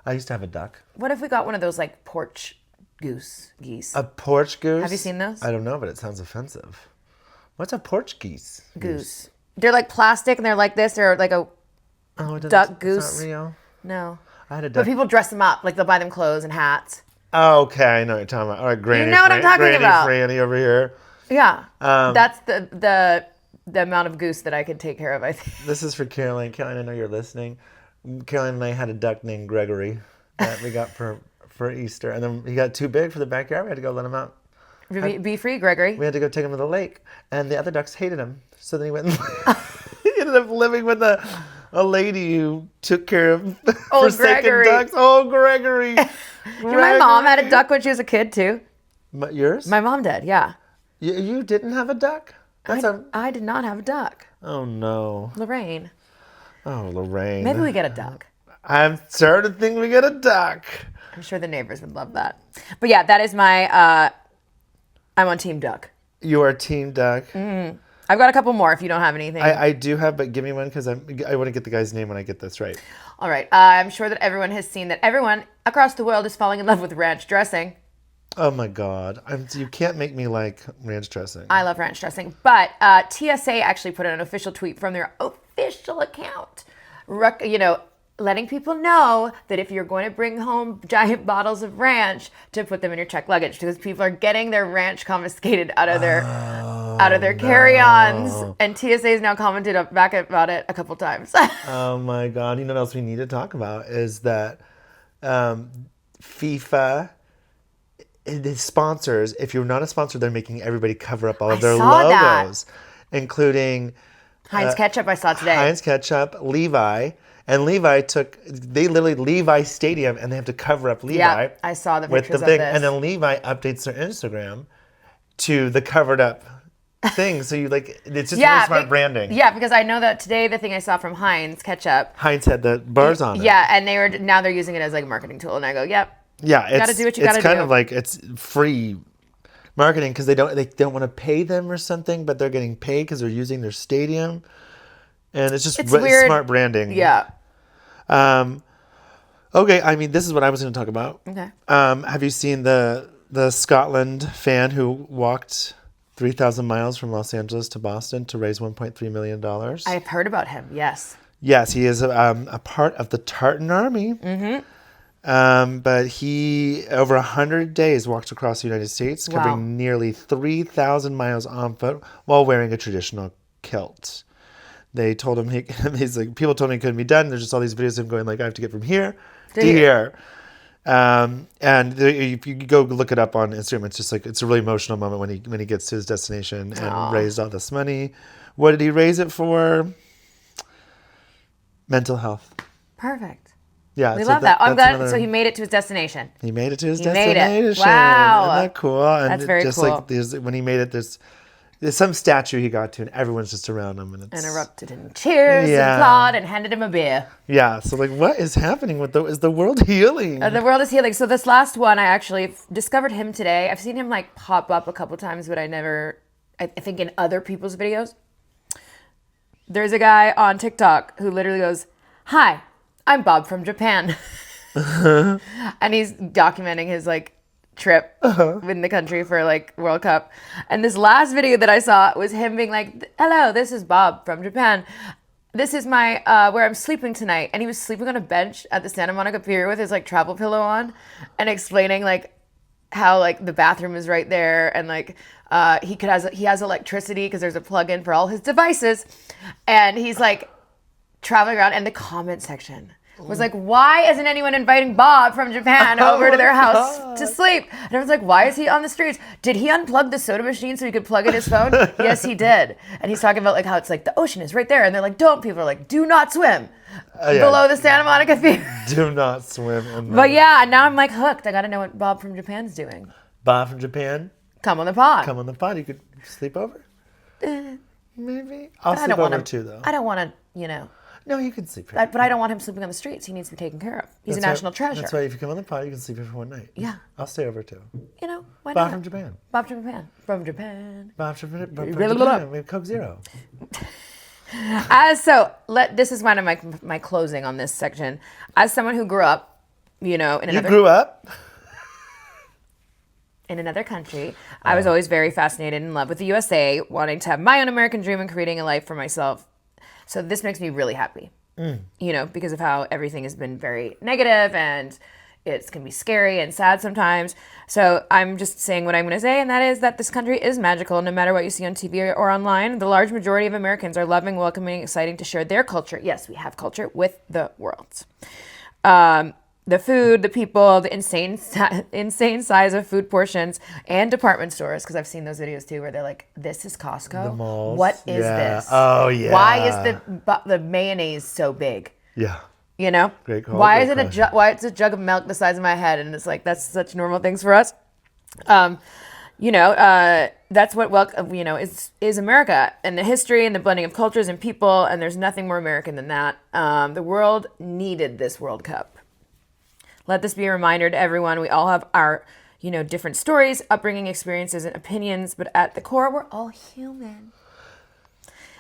I used to have a duck. What if we got one of those like porch geese? A porch goose? Have you seen those? I don't know, but it sounds offensive. What's a porch geese? Goose. They're like plastic and they're like this. They're like a duck goose. It's not real? No. I had a duck. But people dress them up. Like they'll buy them clothes and hats. Oh, okay. I know what you're talking about. All right, Granny. You know what I'm talking about. Franny over here. Yeah. That's the amount of goose that I could take care of, I think. This is for Caroline. Caroline, I know you're listening. Caroline and I had a duck named Gregory that we got for Easter. And then he got too big for the backyard. We had to go let him out. Be free, Gregory. We had to go take him to the lake. And the other ducks hated him. So then he went and he ended up living with a lady who took care of forsaken ducks. Oh, Gregory. My mom had a duck when she was a kid, too. Yours? My mom did, yeah. You didn't have a duck? I did not have a duck. Oh, no. Lorraine. Oh, Lorraine. Maybe we get a duck. I'm starting to think we get a duck. I'm sure the neighbors would love that. But yeah, that is my, I'm on Team Duck. You are Team Duck. Mm-hmm. I've got a couple more if you don't have anything. I do have, but give me one because I want to get the guy's name when I get this right. All right. I'm sure that everyone has seen that everyone across the world is falling in love with ranch dressing. Oh my God. You can't make me like ranch dressing. I love ranch dressing. But TSA actually put out an official tweet from their official account, letting people know that if you're going to bring home giant bottles of ranch, to put them in your checked luggage, because people are getting their ranch confiscated out of their carry-ons. And TSA has now commented back about it a couple times. Oh my God. You know what else we need to talk about is that FIFA... The sponsors, if you're not a sponsor, they're making everybody cover up all of their logos, including Heinz Ketchup. I saw today. Heinz Ketchup, Levi, and Levi Stadium, and they have to cover up Levi. Yeah, I saw the pictures of this. And then Levi updates their Instagram to the covered up thing. So it's just really smart branding. Yeah, because I know that today the thing I saw from Heinz Ketchup. Heinz had the bars on it. Yeah, and they're using it as like a marketing tool, and I go, yep. Yeah, you gotta do what you gotta do. It's kind of like it's free marketing because they don't want to pay them or something, but they're getting paid because they're using their stadium, and it's just weird. Smart branding. Yeah. Okay, I mean, this is what I was going to talk about. Okay. Have you seen the Scotland fan who walked 3,000 miles from Los Angeles to Boston to raise $1.3 million? I've heard about him. Yes. Yes, he is a part of the Tartan Army. Mm-hmm. But he, over 100 days, walked across the United States, covering nearly 3,000 miles on foot while wearing a traditional kilt. They told him, people told him it couldn't be done. There's just all these videos of him going like, I have to get from here to here. If you go look it up on Instagram, it's just like it's a really emotional moment when he gets to his destination and raised all this money. What did he raise it for? Mental health. Perfect. Yeah, we love that. I'm glad. So he made it to his destination. He made it to his destination. Made it. Wow. Isn't that cool? And that's very just cool. Like when he made it, there's some statue he got to, and everyone's just around him, and it's erupted in cheers and applaud and handed him a beer. Yeah. So like, what is happening is the world healing? The world is healing. So this last one, I actually discovered him today. I've seen him like pop up a couple times, but I think in other people's videos. There's a guy on TikTok who literally goes, "Hi, I'm Bob from Japan." And he's documenting his like trip in the country for like World Cup. And this last video that I saw was him being like, "Hello, this is Bob from Japan. This is my where I'm sleeping tonight." And he was sleeping on a bench at the Santa Monica Pier with his like travel pillow on and explaining like how like the bathroom is right there and like he has electricity because there's a plug-in for all his devices. And he's like traveling around, and the comment section was like, "Why isn't anyone inviting Bob from Japan over to their house to sleep?" And I was like, "Why is he on the streets? Did he unplug the soda machine so he could plug in his phone?" Yes, he did. And he's talking about like how it's like the ocean is right there, and they're like, "Don't." People are like, "Do not swim below the Santa Monica Pier." Do not swim. But yeah, now I'm like hooked. I got to know what Bob from Japan's doing. Bob from Japan. Come on the pod. Come on the pod. You could sleep over. Maybe. I'll sleep over too, though. I don't want to, No, you can sleep. But I don't want him sleeping on the streets. He needs to be taken care of. He's a national treasure. That's why if you come on the pod, you can sleep here for one night. Yeah. I'll stay over too. Why not? Bob from Japan. Bob from Japan. From Japan. Bob from Japan. We have Coke Zero. This is one of my closing on this section. As someone who grew up, in another... You grew up? In another country, I was always very fascinated and in love with the USA, wanting to have my own American dream and creating a life for myself. So this makes me really happy, because of how everything has been very negative and it can be scary and sad sometimes. So I'm just saying what I'm going to say, and that is that this country is magical. No matter what you see on TV or online, the large majority of Americans are loving, welcoming, exciting to share their culture. Yes, we have culture with the world. The food, the people, the insane size of food portions, and department stores, because I've seen those videos too where they're like, "This is Costco? The malls. What is this? Oh, yeah. Why is the mayonnaise so big?" Yeah. Great call. Why is it it's a jug of milk the size of my head? And it's like, that's such normal things for us. That's what is America, and the history and the blending of cultures and people, and there's nothing more American than that. The world needed this World Cup. Let this be a reminder to everyone. We all have our, different stories, upbringing, experiences, and opinions, but at the core, we're all human.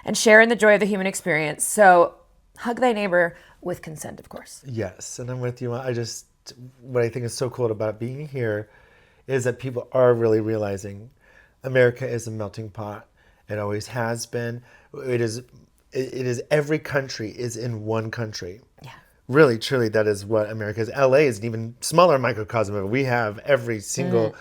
And share in the joy of the human experience. So hug thy neighbor with consent, of course. Yes, and I'm with you. What I think is so cool about being here is that people are really realizing America is a melting pot. It always has been. It is every country is in one country. Yeah. Really, truly, that is what America is. LA is an even smaller microcosm of it. We have every single,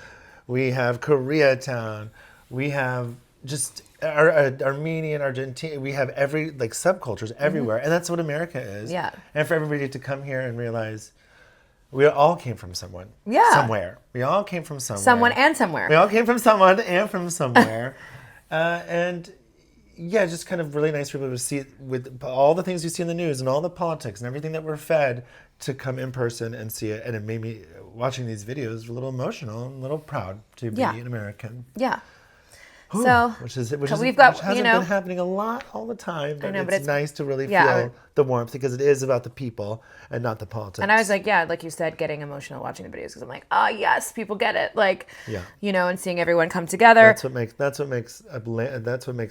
we have Koreatown, we have just Armenian, Argentine, we have every, subcultures everywhere. And that's what America is. Yeah. And for everybody to come here and realize we all came from someone. Yeah. Somewhere. We all came from somewhere. Someone and somewhere. We all came from someone and from somewhere. Yeah, just kind of really nice for people to see with all the things you see in the news and all the politics and everything that we're fed to come in person and see it. And it made me, watching these videos, a little emotional and a little proud to be an American. Yeah. Which hasn't been happening a lot all the time, but it's nice to really feel the warmth because it is about the people and not the politics. And I was like, like you said, getting emotional watching the videos because I'm like, oh yes, people get it, and seeing everyone come together. That's what makes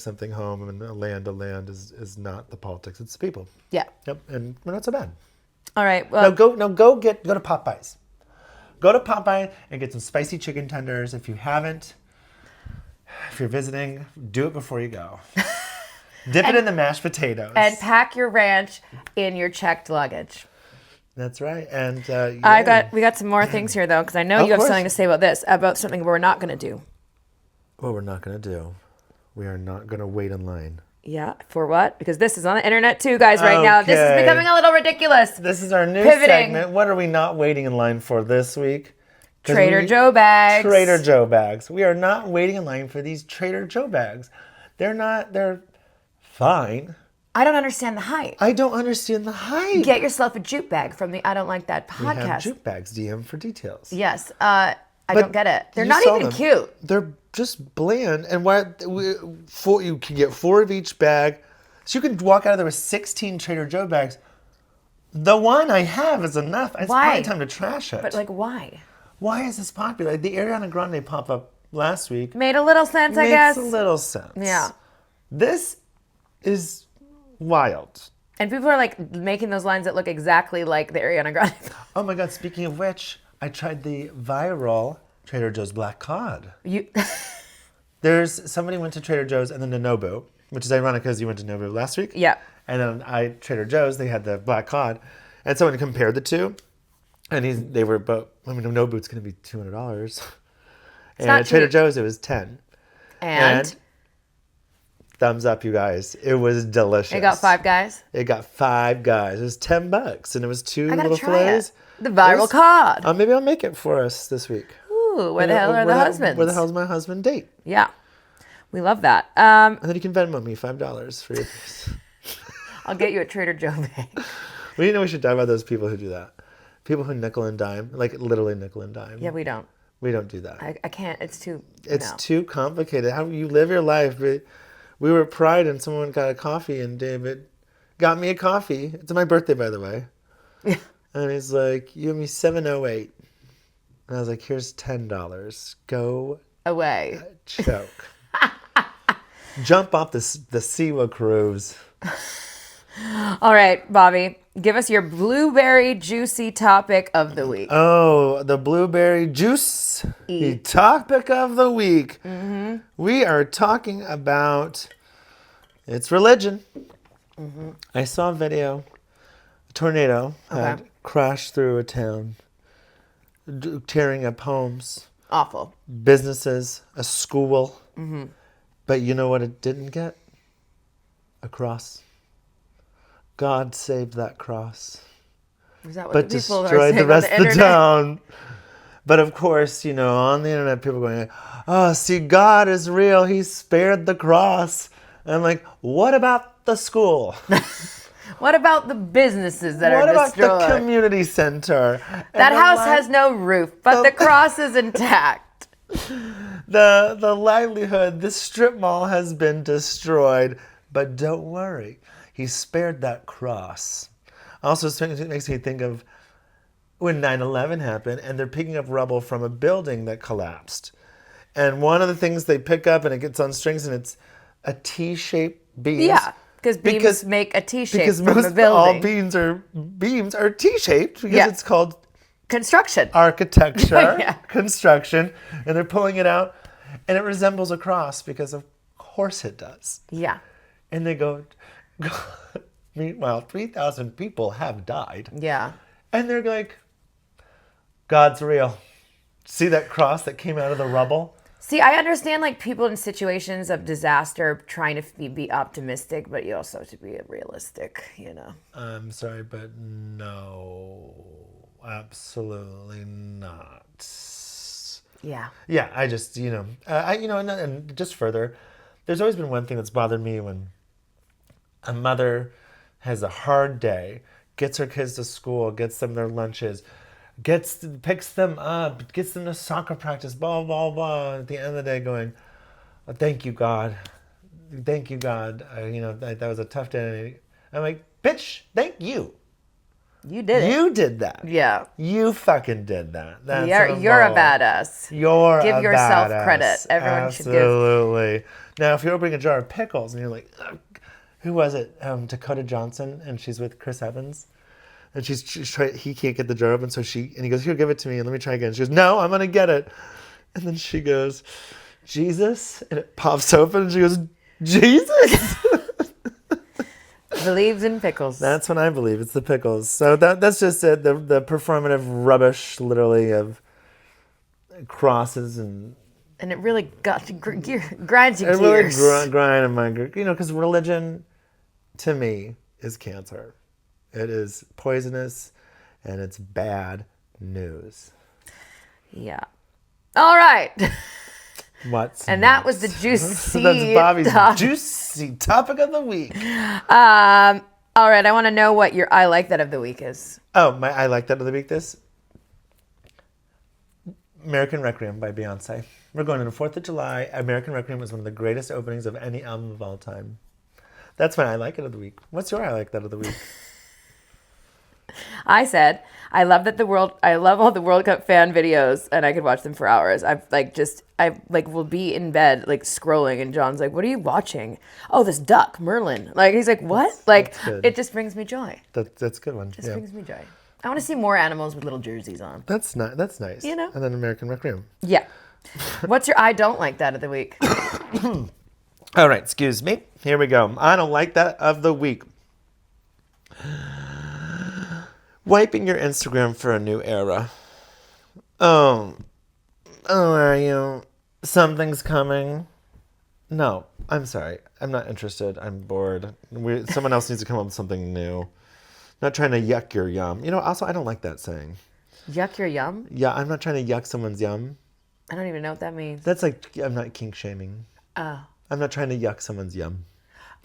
something home and a land is not the politics, it's the people. Yeah. Yep, and we're not so bad. All right, well, go to Popeyes. Go to Popeye and get some spicy chicken tenders if you haven't. If you're visiting, do it before you go. Dip it in the mashed potatoes. And pack your ranch in your checked luggage. That's right. And we got some more things here, though, because I know you have something to say about something we're not going to do. What we're not going to do. We are not going to wait in line. Yeah, for what? Because this is on the internet too, guys, right now. This is becoming a little ridiculous. This is our new segment. What are we not waiting in line for this week? Trader Joe bags. Trader Joe bags. We are not waiting in line for these Trader Joe bags. They're fine. I don't understand the hype. I don't understand the hype. Get yourself a jute bag from the I Don't Like That podcast. We have jute bags. DM for details. Yes. I don't get it. They're not even cute. They're just bland. And you can get 4 of each bag. So you can walk out of there with 16 Trader Joe bags. The one I have is enough. It's probably time to trash it. But why? Why is this popular? The Ariana Grande pop-up last week. Made a little sense, I guess. Makes a little sense. Yeah. This is wild. And people are making those lines that look exactly like the Ariana Grande. Oh my God, speaking of which, I tried the viral Trader Joe's Black Cod. Somebody went to Trader Joe's and then to Nobu, which is ironic because you went to Nobu last week. Yeah. And then Trader Joe's, they had the Black Cod. And someone compared the two. And they were both, Nobu's going to be $200. And at Trader Joe's, it was $10. And thumbs up, you guys. It was delicious. It got 5 guys? It got 5 guys. It was $10. And it was 2 little fillets. The viral cod. Maybe I'll make it for us this week. Ooh, where the hell are the husbands? Where the hell's my husband date? Yeah. We love that. And then you can Venmo me $5 for your piece. I'll get you a Trader Joe bag. We should talk about those people who do that. People who nickel and dime, literally nickel and dime. Yeah, we don't. We don't do that. I can't. It's too... too complicated. How you live your life. We were at Pride and someone got a coffee and David got me a coffee. It's my birthday, by the way. Yeah. And he's like, you owe me $7.08. And I was like, here's $10. Go away. Choke. Jump off the Siwa Cruise. All right, Bobby, give us your blueberry juicy topic of the week. Oh, the blueberry juice topic of the week. Mm-hmm. We are talking about it's religion. Mm-hmm. I saw a video. A tornado had crashed through a town, tearing up homes. Awful. Businesses, a school. Mm-hmm. But you know what it didn't get? A cross. God saved that cross. Is that what but the people destroyed are saying the rest on the of the town. But of course, on the internet, people are going, oh, see, God is real. He spared the cross. And I'm like, what about the school? What about the businesses that are destroyed? What about the community center? That house has no roof, but the cross is intact. The livelihood, the strip mall has been destroyed. But don't worry. He spared that cross. Also, it makes me think of when 9/11 happened and they're picking up rubble from a building that collapsed. And one of the things they pick up and it gets on strings and it's a T-shaped beam. Yeah, because beams make a T-shape because from most a building. All beams are T-shaped because it's called construction. Architecture, Yeah. Construction. And they're pulling it out and it resembles a cross because of course it does. Yeah. And they go, meanwhile, 3,000 people have died. Yeah. And they're like, God's real. See that cross that came out of the rubble? See, I understand people in situations of disaster trying to be optimistic, but you also have to be realistic, I'm sorry, but no, absolutely not. Yeah. Yeah, I just, and just further, there's always been one thing that's bothered me when a mother has a hard day, gets her kids to school, gets them their lunches, picks them up, gets them to soccer practice, blah, blah, blah. At the end of the day going, oh, thank you, God. Thank you, God. That was a tough day. I'm like, bitch, thank you. You did it. You did that. Yeah. You fucking did that. You're a badass. Give yourself credit. Everyone should give. Absolutely. Now, if you're opening a jar of pickles and you're like, who was it? Dakota Johnson, and she's with Chris Evans. And she's trying, he can't get the jar open, and he goes, here, give it to me, and let me try again. She goes, no, I'm going to get it. And then she goes, Jesus? And it pops open, and she goes, Jesus? Believes in pickles. That's what I believe. It's the pickles. So that's just it. The performative rubbish, literally, of crosses and And it really grinds your It gears. really grind my gears. Because religion, to me, is cancer. It is poisonous, and it's bad news. Yeah. All right. What's and next? that was the juicy. That's Bobby's juicy topic of the week. All right. I want to know what your I like that of the week is. Oh, my I like that of the week. This American Requiem by Beyonce. We're going to the 4th of July. American Requiem was one of the greatest openings of any album of all time. That's my I like it of the week. What's your I like that of the week? I said, I love all the World Cup fan videos, and I could watch them for hours. I will be in bed, like, scrolling, and John's like, what are you watching? Oh, this duck, Merlin. Like, he's like, what? That's it just brings me joy. That's a good one. Just brings me joy. I want to see more animals with little jerseys on. That's nice. You know? And then American Requiem. Yeah. What's your I don't like that of the week? All right, excuse me. Here we go. I don't like that of the week. Wiping your Instagram for a new era. Oh, are you? Something's coming. No, I'm sorry. I'm not interested. I'm bored. Someone else needs to come up with something new. Not trying to yuck your yum. Also, I don't like that saying. Yuck your yum? Yeah, I'm not trying to yuck someone's yum. I don't even know what that means. That's like, I'm not kink shaming. Oh. I'm not trying to yuck someone's yum.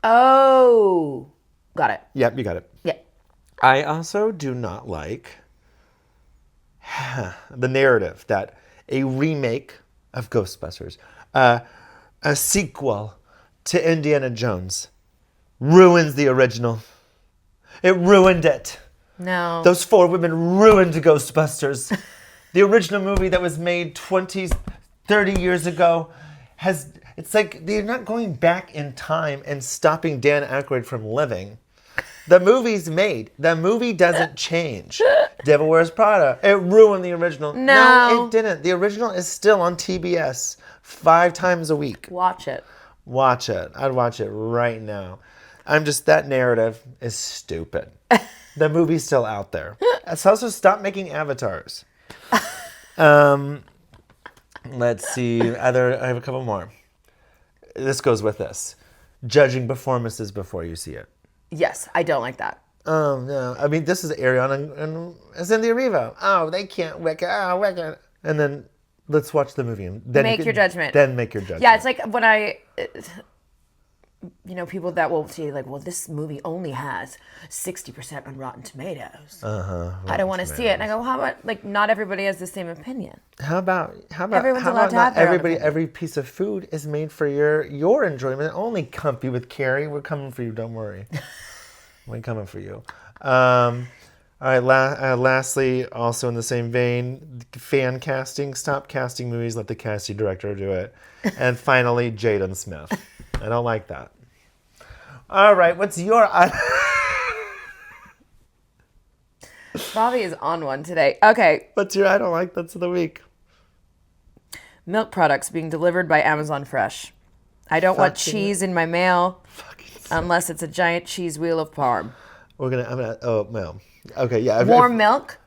Oh. Got it. Yep, you got it. Yeah. I also do not like the narrative that a remake of Ghostbusters, a sequel to Indiana Jones, ruins the original. It ruined it. No. Those 4 women ruined Ghostbusters. The original movie that was made 20, 30 years ago it's like they're not going back in time and stopping Dan Aykroyd from living. The movie's made. The movie doesn't change. Devil Wears Prada. It ruined the original. No, it didn't. The original is still on TBS 5 times a week. Watch it. Watch it. I'd watch it right now. That narrative is stupid. The movie's still out there. It's also stop making avatars. Let's see. I have a couple more. This goes with this. Judging performances before you see it. Yes, I don't like that. Oh, no. I mean, this is Ariana and Cindy Arrivo. Oh, they can't Wicked. Oh, Wicked. And then let's watch the movie. And then make your judgment. Then make your judgment. Yeah, it's like when people that will say, like, well, this movie only has 60% on Rotten Tomatoes. I don't want to see it. And I go, how about, like, not everybody has the same opinion. How about Everyone's allowed to have their own opinion. Every piece of food is made for your enjoyment. Only comfy with Carrie. We're coming for you. Don't worry. We're coming for you. All right. Lastly, also in the same vein, fan casting. Stop casting movies. Let the casting director do it. And finally, Jaden Smith. I don't like that. All right. What's your... Bobby is on one today. Okay. What's your I don't like that's of the week? Milk products being delivered by Amazon Fresh. I don't want cheese in my mail unless it's a giant cheese wheel of parm. Oh, no. Okay, yeah. Warm milk?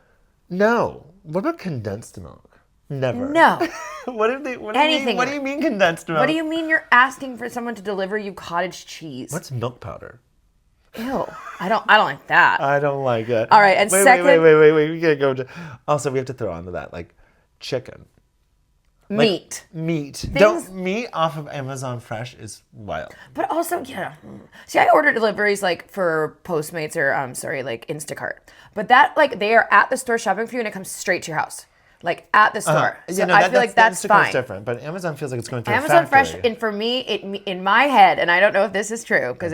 No. What about condensed milk? Never. No. What do you mean condensed milk? What do you mean you're asking for someone to deliver you cottage cheese? What's milk powder? Ew. I don't like that. I don't like it. All right, and second... Wait. We gotta go to... Also, we have to throw onto that, like, chicken. Meat. Meat off of Amazon Fresh is wild. But also, yeah. See, I order deliveries like for Postmates or like Instacart. But that, like, they are at the store shopping for you and it comes straight to your house. Like, at the store. So I feel like that's fine. Instacart's different, but Amazon feels like it's going through Amazon a factory. Fresh, and for me, in my head, and I don't know if this is true, because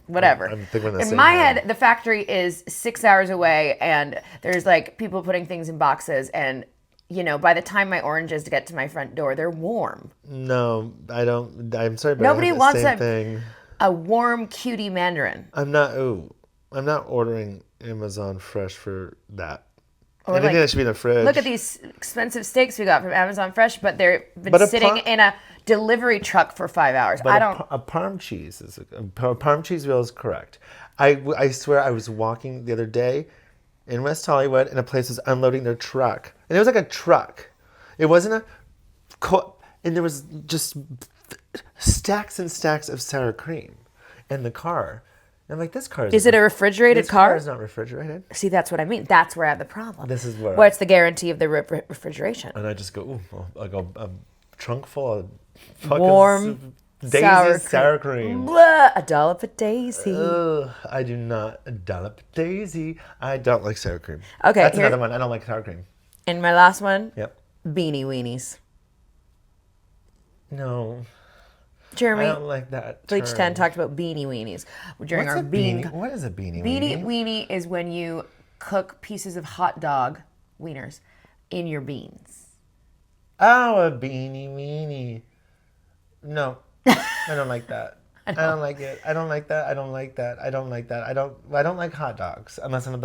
whatever. I'm thinking the in same my way. head, the factory is 6 hours away, and there's, like, people putting things in boxes, and, by the time my oranges get to my front door, they're warm. No, I don't. I'm sorry, but Nobody wants thing. A warm cutie mandarin. I'm not ordering Amazon Fresh for that. Or Anything like, that should be in the fridge. Look at these expensive steaks we got from Amazon Fresh, but they've been sitting in a delivery truck for 5 hours. But a parm cheese parm cheese wheel is correct. I swear I was walking the other day in West Hollywood and a place was unloading their truck. And it was like a truck. It wasn't and there was just stacks and stacks of sour cream in the car. And I'm like, this car is it a refrigerated car? This car is not refrigerated. See, that's what I mean. That's where I have the problem. This is where What's the guarantee of the refrigeration? And I just go, ooh, like a trunk full of fucking Warm Daisy sour cream. Blah, a dollop of Daisy. I do not. A dollop of Daisy. I don't like sour cream. Okay. That's another one. I don't like sour cream. And my last one. Yep. Beanie weenies. No. Jeremy. I don't like that. Bleach 10 talked about beanie weenies during What's our a beanie? What is a beanie weenie? Beanie weenie is when you cook pieces of hot dog wieners in your beans. Oh, a beanie weenie. No. I don't like that. I don't like it. I don't like that. I don't like that. I don't like that. I don't like hot dogs unless I'm at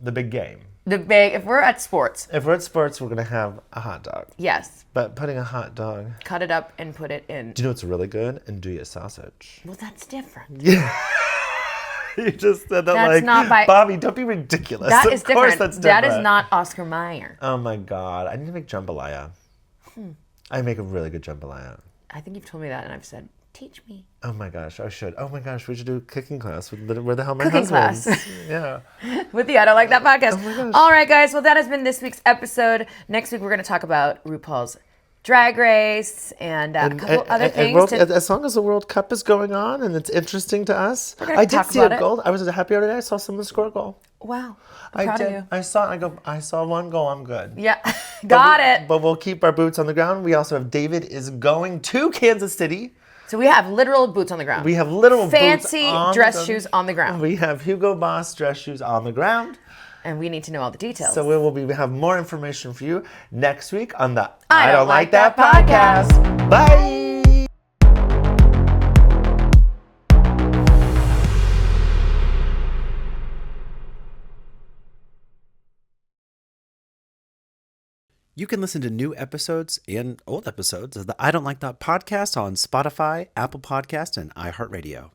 the big game. If we're at sports. If we're at sports, we're gonna have a hot dog. Yes. But putting a hot dog. Cut it up and put it in. Do you know what's really good? Andouille sausage. Well, that's different. Yeah. You just said that that's like, not by, Bobby, don't be ridiculous. That of is course different. That's different. That is not Oscar Mayer. Oh my God. I need to make jambalaya. I make a really good jambalaya. I think you've told me that and I've said, teach me. Oh my gosh, I should. Oh my gosh, we should do a cooking class. Where the hell my cooking husband? Class. Yeah. With the I Don't Like That podcast. Oh my gosh. All right, guys. Well, that has been this week's episode. Next week, we're going to talk about RuPaul's Drag Race and a couple other things. As long as the World Cup is going on and it's interesting to us. I did see a goal. I was happy today. I saw someone score a goal. Wow. I'm proud of you. I saw one goal. I'm good. Yeah. Got it. But we'll keep our boots on the ground. We also have David is going to Kansas City. So we have literal boots on the ground. We have literal fancy boots on dress shoes on the ground. We have Hugo Boss dress shoes on the ground. And we need to know all the details. So we have more information for you next week on the I Don't Like That podcast. Bye. You can listen to new episodes and old episodes of the I Don't Like That podcast on Spotify, Apple Podcast, and iHeartRadio.